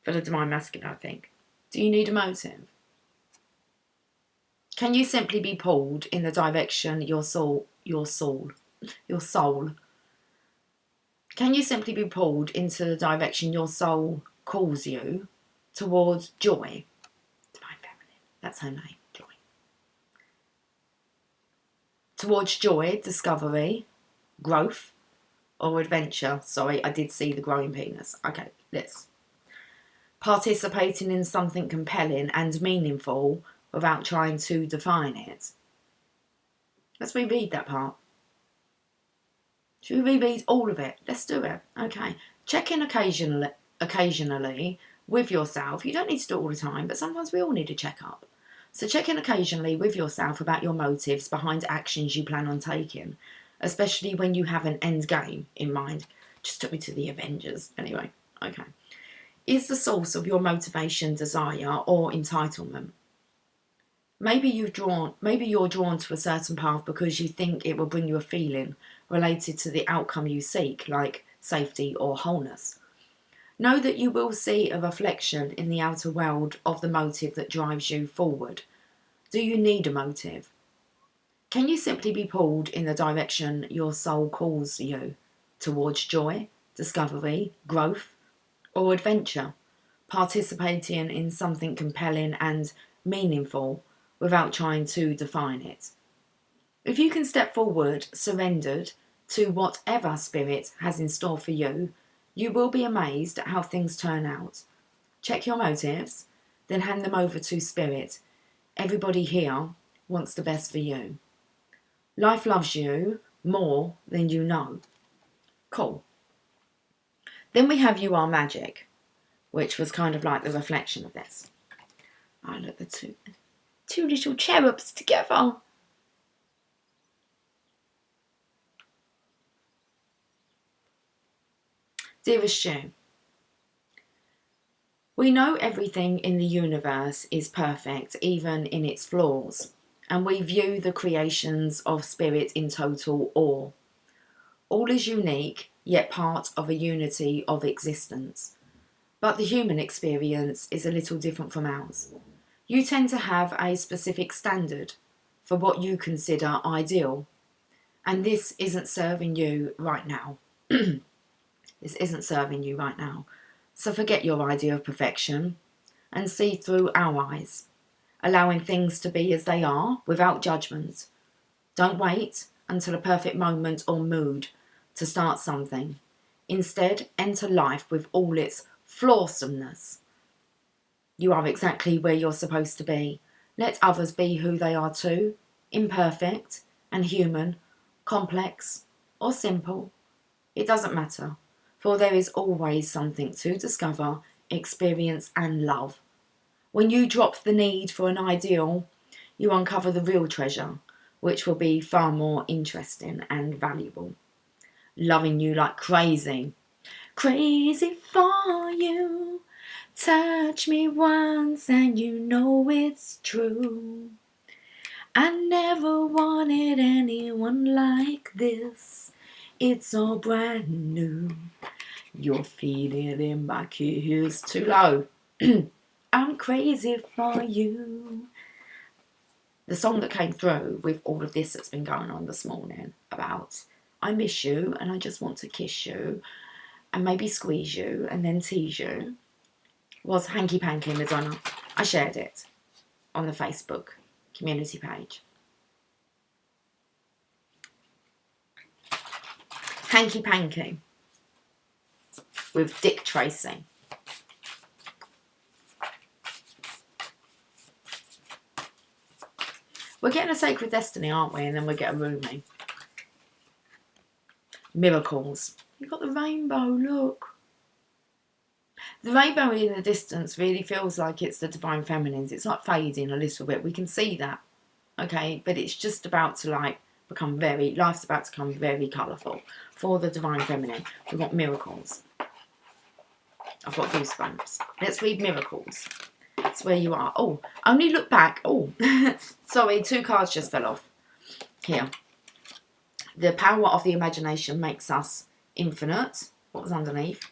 S1: For the Divine Masculine, I think. Do you need a motive? Can you simply be pulled in the direction your soul? Can you simply be pulled into the direction your soul calls you towards joy? Divine Feminine, that's her name, Joy. Towards joy, discovery, growth, or adventure. Sorry, I did see the growing penis. Okay, let's. Participating in something compelling and meaningful without trying to define it. Let's reread that part. Should we reread all of it? Let's do it. Okay. Check in occasionally with yourself. You don't need to do it all the time, but sometimes we all need a check-up. So check in occasionally with yourself about your motives behind actions you plan on taking, especially when you have an end game in mind. Just took me to the Avengers. Anyway, okay. Is the source of your motivation desire or entitlement? Maybe you're drawn to a certain path because you think it will bring you a feeling related to the outcome you seek, like safety or wholeness. Know that you will see a reflection in the outer world of the motive that drives you forward. Do you need a motive? Can you simply be pulled in the direction your soul calls you, towards joy, discovery, growth, or adventure, participating in something compelling and meaningful without trying to define it? If you can step forward, surrendered to whatever Spirit has in store for you, you will be amazed at how things turn out. Check your motives, then hand them over to Spirit. Everybody here wants the best for you. Life loves you more than you know. Cool. Then we have You Are Magic, which was kind of like the reflection of this. Oh, look, the two little cherubs together. Dearest Sue, we know everything in the universe is perfect, even in its flaws, and we view the creations of Spirit in total awe. All is unique, yet part of a unity of existence. But the human experience is a little different from ours. You tend to have a specific standard for what you consider ideal, And this isn't serving you right now. This isn't serving you right now. So forget your idea of perfection and see through our eyes, allowing things to be as they are without judgment. Don't wait until a perfect moment or mood to start something. Instead, enter life with all its flawsomeness. You are exactly where you're supposed to be. Let others be who they are too, imperfect and human, complex or simple. It doesn't matter, for there is always something to discover, experience and love. When you drop the need for an ideal, you uncover the real treasure, which will be far more interesting and valuable. Loving you like crazy. Crazy for you. Touch me once and you know it's true. I never wanted anyone like this. It's all brand new. You're feeling in my kiss. Too low. I'm crazy for you. The song that came through with all of this that's been going on this morning about I miss you and I just want to kiss you and maybe squeeze you and then tease you was Hanky Panky Madonna. I shared it on the Facebook community page. Hanky Panky with Dick Tracy. We're getting a Sacred Destiny, aren't we? And then we get a Rumi. Miracles. You've got the rainbow, look. The rainbow in the distance really feels like it's the Divine Feminines. It's like fading a little bit. We can see that. Okay, but it's just about to like become life's about to become very colourful for the Divine Feminine. We've got miracles. I've got goosebumps. Let's read miracles. That's where you are. Oh, only look back. Oh, sorry, 2 cards just fell off. Here. The power of the imagination makes us infinite. What was underneath?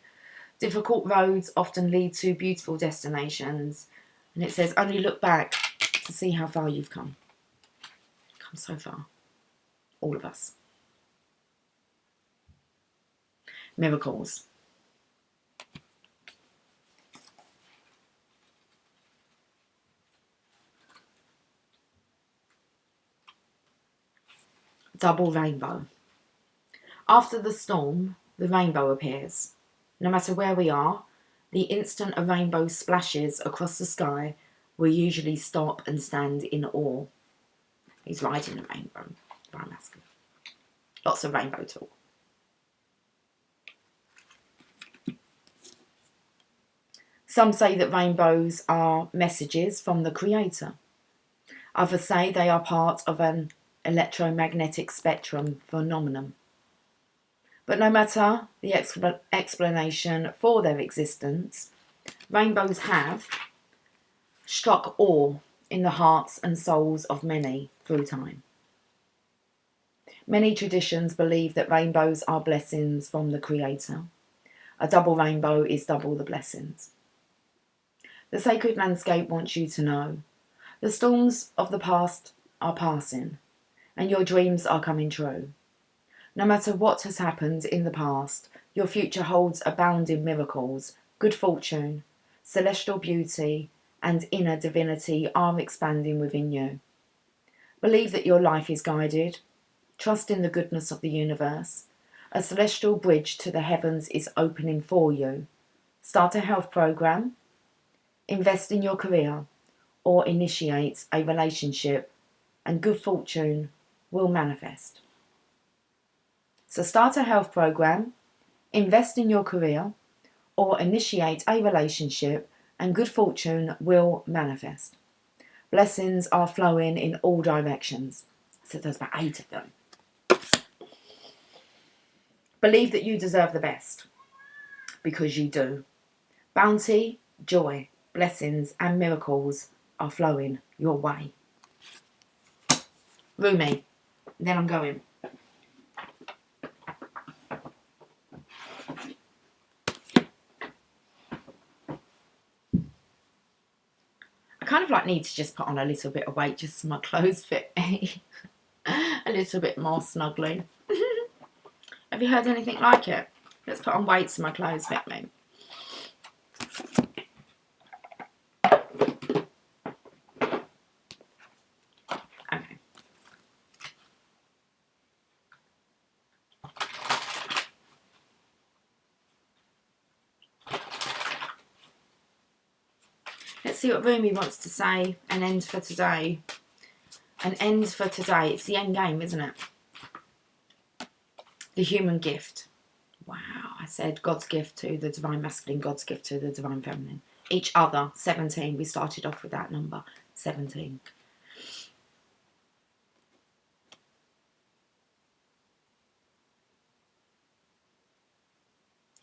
S1: Difficult roads often lead to beautiful destinations. And it says, only look back to see how far you've come. Come so far. All of us. Miracles. Double rainbow. After the storm, the rainbow appears. No matter where we are, the instant a rainbow splashes across the sky, we usually stop and stand in awe. He's riding a rainbow. Very masculine. Lots of rainbow talk. Some say that rainbows are messages from the Creator. Others say they are part of an electromagnetic spectrum phenomenon. But no matter the explanation for their existence, rainbows have struck awe in the hearts and souls of many through time. Many traditions believe that rainbows are blessings from the Creator. A double rainbow is double the blessings. The sacred landscape wants you to know the storms of the past are passing and your dreams are coming true. No matter what has happened in the past, your future holds abounding miracles, good fortune, celestial beauty, and inner divinity are expanding within you. Believe that your life is guided. Trust in the goodness of the universe. A celestial bridge to the heavens is opening for you. Start a health program. Invest in your career or initiate a relationship and good fortune will manifest. So start a health program, invest in your career or initiate a relationship and good fortune will manifest. Blessings are flowing in all directions. So there's about 8 of them. Believe that you deserve the best because you do. Bounty, joy, blessings and miracles are flowing your way. Rumi. Then I'm going. I kind of like need to just put on a little bit of weight just so my clothes fit me. A little bit more snuggling. Have you heard anything like it? Let's put on weights in my clothes fit me. Okay. Let's see what Rumi wants to say. An end for today. An end for today. It's the end game, isn't it? The human gift. Wow. I said God's gift to the divine masculine, God's gift to the divine feminine. Each other. 17. We started off with that number. 17.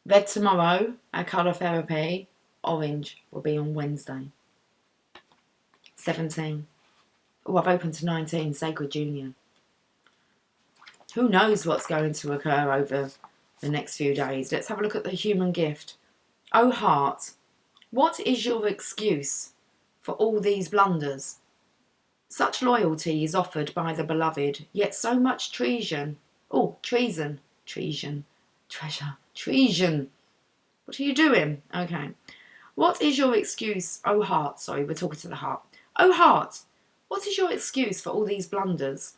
S1: Red tomorrow. Our colour therapy. Orange will be on Wednesday. 17. Oh, I've opened to 19. Sacred Union. Who knows what's going to occur over the next few days. Let's have a look at the human gift. Oh heart, what is your excuse for all these blunders? Such loyalty is offered by the beloved, yet so much treason. Oh, treason. Treason. Treasure. Treason. What are you doing? Okay. What is your excuse? Oh heart, sorry, we're talking to the heart. Oh heart, what is your excuse for all these blunders?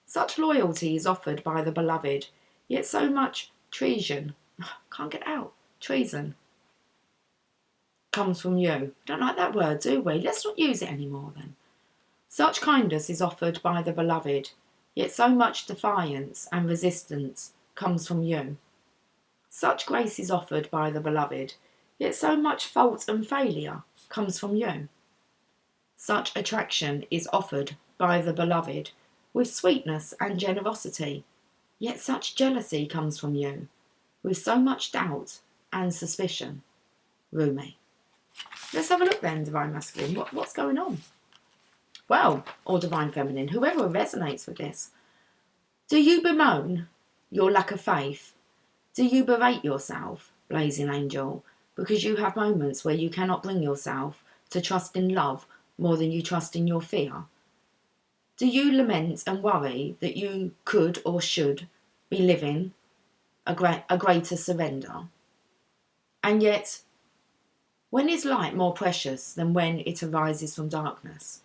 S1: Such loyalty is offered by the beloved, yet so much treason. Can't get out. Treason. Comes from you. Don't like that word, do we? Let's not use it anymore then. Such kindness is offered by the beloved, yet so much defiance and resistance comes from you. Such grace is offered by the beloved, yet so much fault and failure comes from you. Such attraction is offered by the beloved with sweetness and generosity, yet such jealousy comes from you with so much doubt and suspicion. Rumi. Let's have a look then, divine masculine. What's going on? Well, or divine feminine, whoever resonates with this. Do you bemoan your lack of faith? Do you berate yourself, blazing angel, because you have moments where you cannot bring yourself to trust in love more than you trust in your fear? Do you lament and worry that you could or should be living a greater surrender? And yet, when is light more precious than when it arises from darkness?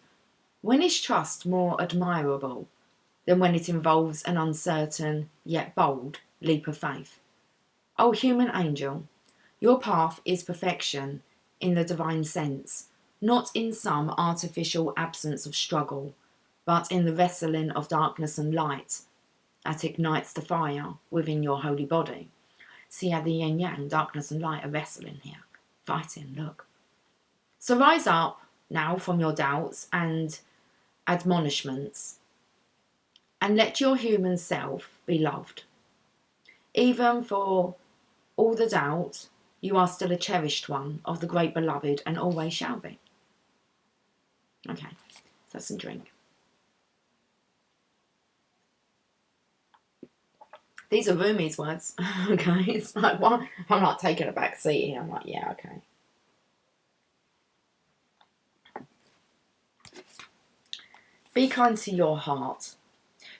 S1: When is trust more admirable than when it involves an uncertain yet bold leap of faith? O human angel, your path is perfection in the divine sense, not in some artificial absence of struggle, but in the wrestling of darkness and light that ignites the fire within your holy body. See how the yin yang, darkness and light, are wrestling here, fighting, look. So rise up now from your doubts and admonishments, and let your human self be loved. Even for all the doubt, you are still a cherished one of the great beloved and always shall be. Okay, so that's some drink. These are Rumi's words. Okay, it's like, what? I'm not taking a back seat here. I'm like, yeah, okay. Be kind to your heart.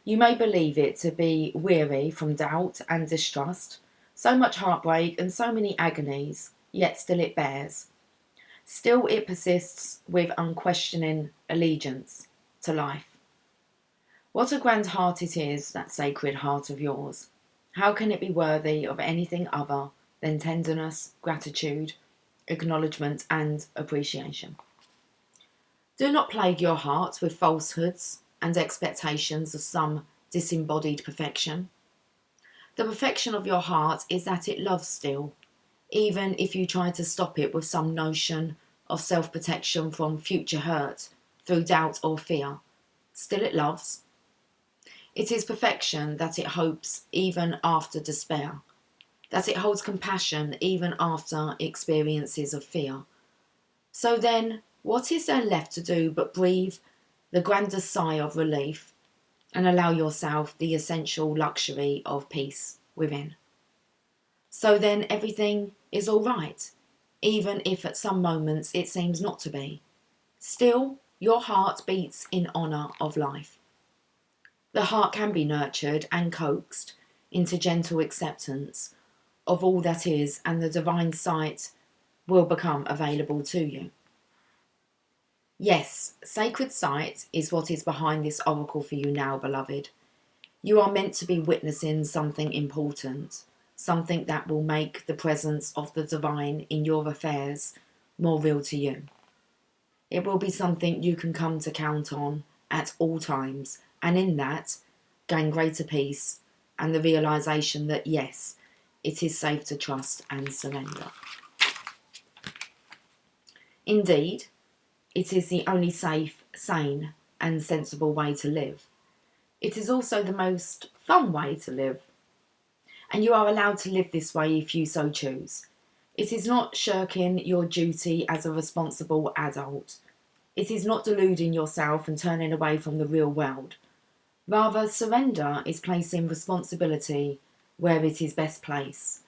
S1: You may believe it to be weary from doubt and distrust, so much heartbreak and so many agonies, yet still it bears. Still it persists with unquestioning allegiance to life. What a grand heart it is, that sacred heart of yours. How can it be worthy of anything other than tenderness, gratitude, acknowledgement and appreciation? Do not plague your heart with falsehoods and expectations of some disembodied perfection. The perfection of your heart is that it loves still, even if you try to stop it with some notion of self-protection from future hurt through doubt or fear. Still it loves. It is perfection that it hopes even after despair, that it holds compassion even after experiences of fear. So then, what is there left to do but breathe the grandest sigh of relief and allow yourself the essential luxury of peace within? So then everything is all right, even if at some moments it seems not to be. Still, your heart beats in honour of life. The heart can be nurtured and coaxed into gentle acceptance of all that is, and the divine sight will become available to you. Yes, sacred sight is what is behind this oracle for you now, beloved. You are meant to be witnessing something important, something that will make the presence of the divine in your affairs more real to you. It will be something you can come to count on at all times, and in that, gain greater peace and the realization that yes, it is safe to trust and surrender. Indeed, it is the only safe, sane, and sensible way to live. It is also the most fun way to live, and you are allowed to live this way if you so choose. It is not shirking your duty as a responsible adult. It is not deluding yourself and turning away from the real world. Rather, surrender is placing responsibility where it is best placed,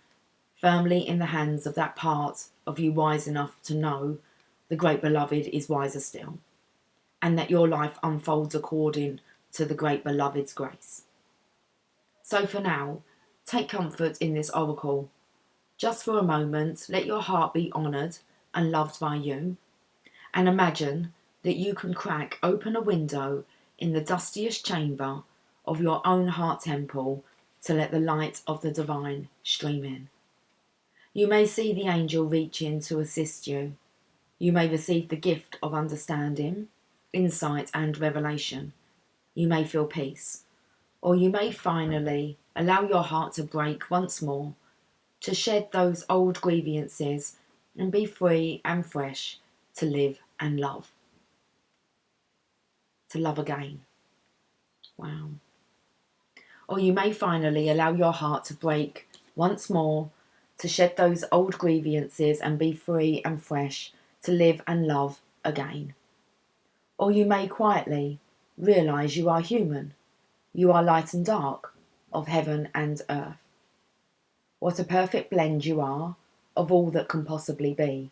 S1: firmly in the hands of that part of you wise enough to know the great beloved is wiser still, and that your life unfolds according to the great beloved's grace. So for now, take comfort in this oracle. Just for a moment, let your heart be honoured and loved by you, and imagine that you can crack open a window in the dustiest chamber of your own heart temple to let the light of the divine stream in. You may see the angel reach in to assist you. You may receive the gift of understanding, insight and revelation. You may feel peace, or you may finally allow your heart to break once more, to shed those old grievances and be free and fresh to live and love. To love again. Wow. Or you may finally allow your heart to break once more, to shed those old grievances and be free and fresh to live and love again. Or you may quietly realise you are human. You are light and dark, of heaven and earth. What a perfect blend you are of all that can possibly be.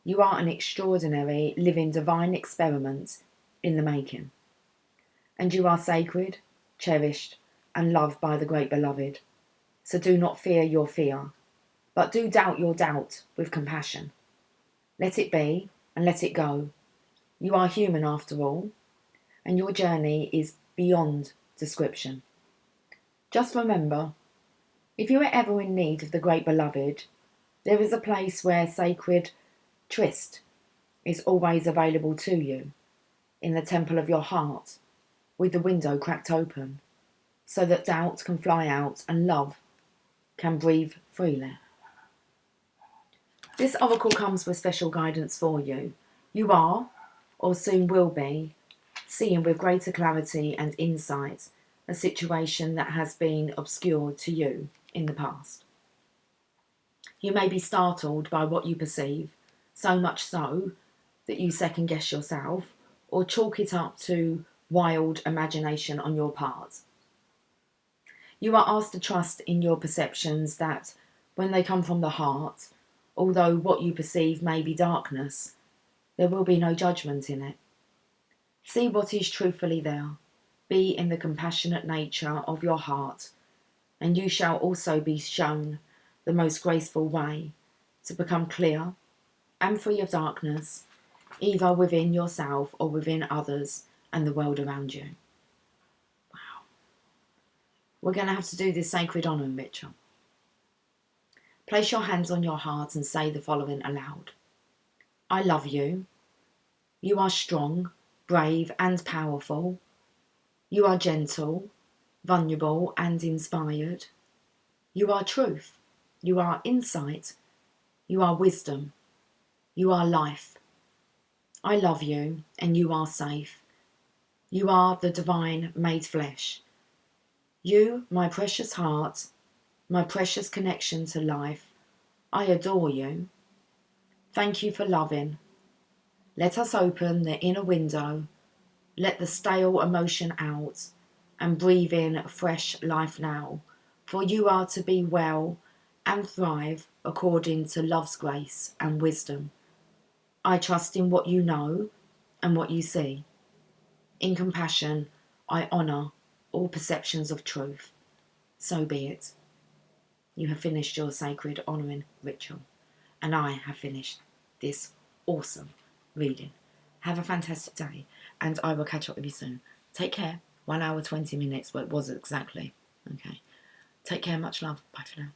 S1: You are an extraordinary, living, divine experiment in the making. And you are sacred, cherished, and loved by the great beloved. So do not fear your fear, but do doubt your doubt with compassion. Let it be and let it go. You are human after all, and your journey is beyond description. Just remember, if you are ever in need of the great beloved, there is a place where sacred tryst is always available to you, in the temple of your heart, with the window cracked open, so that doubt can fly out and love can breathe freely. This oracle comes with special guidance for you. You are, or soon will be, seeing with greater clarity and insight a situation that has been obscured to you in the past. You may be startled by what you perceive, so much so that you second guess yourself or chalk it up to wild imagination on your part. You are asked to trust in your perceptions that, when they come from the heart, although what you perceive may be darkness, there will be no judgment in it. See what is truthfully there. Be in the compassionate nature of your heart, and you shall also be shown the most graceful way to become clear and free of darkness, either within yourself or within others and the world around you. Wow. We're going to have to do this sacred honour ritual. Place your hands on your heart and say the following aloud. I love you. You are strong, brave and powerful. You are gentle, vulnerable and inspired. You are truth. You are insight. You are wisdom. You are life. I love you and you are safe. You are the divine made flesh. You, my precious heart, my precious connection to life, I adore you. Thank you for loving. Let us open the inner window, let the stale emotion out, and breathe in fresh life now, for you are to be well and thrive according to love's grace and wisdom. I trust in what you know and what you see. In compassion, I honour all perceptions of truth. So be it. You have finished your sacred honouring ritual, and I have finished this awesome reading. Have a fantastic day, and I will catch up with you soon. Take care. 1 hour, 20 minutes, well, it was exactly. Okay. Take care, much love. Bye for now.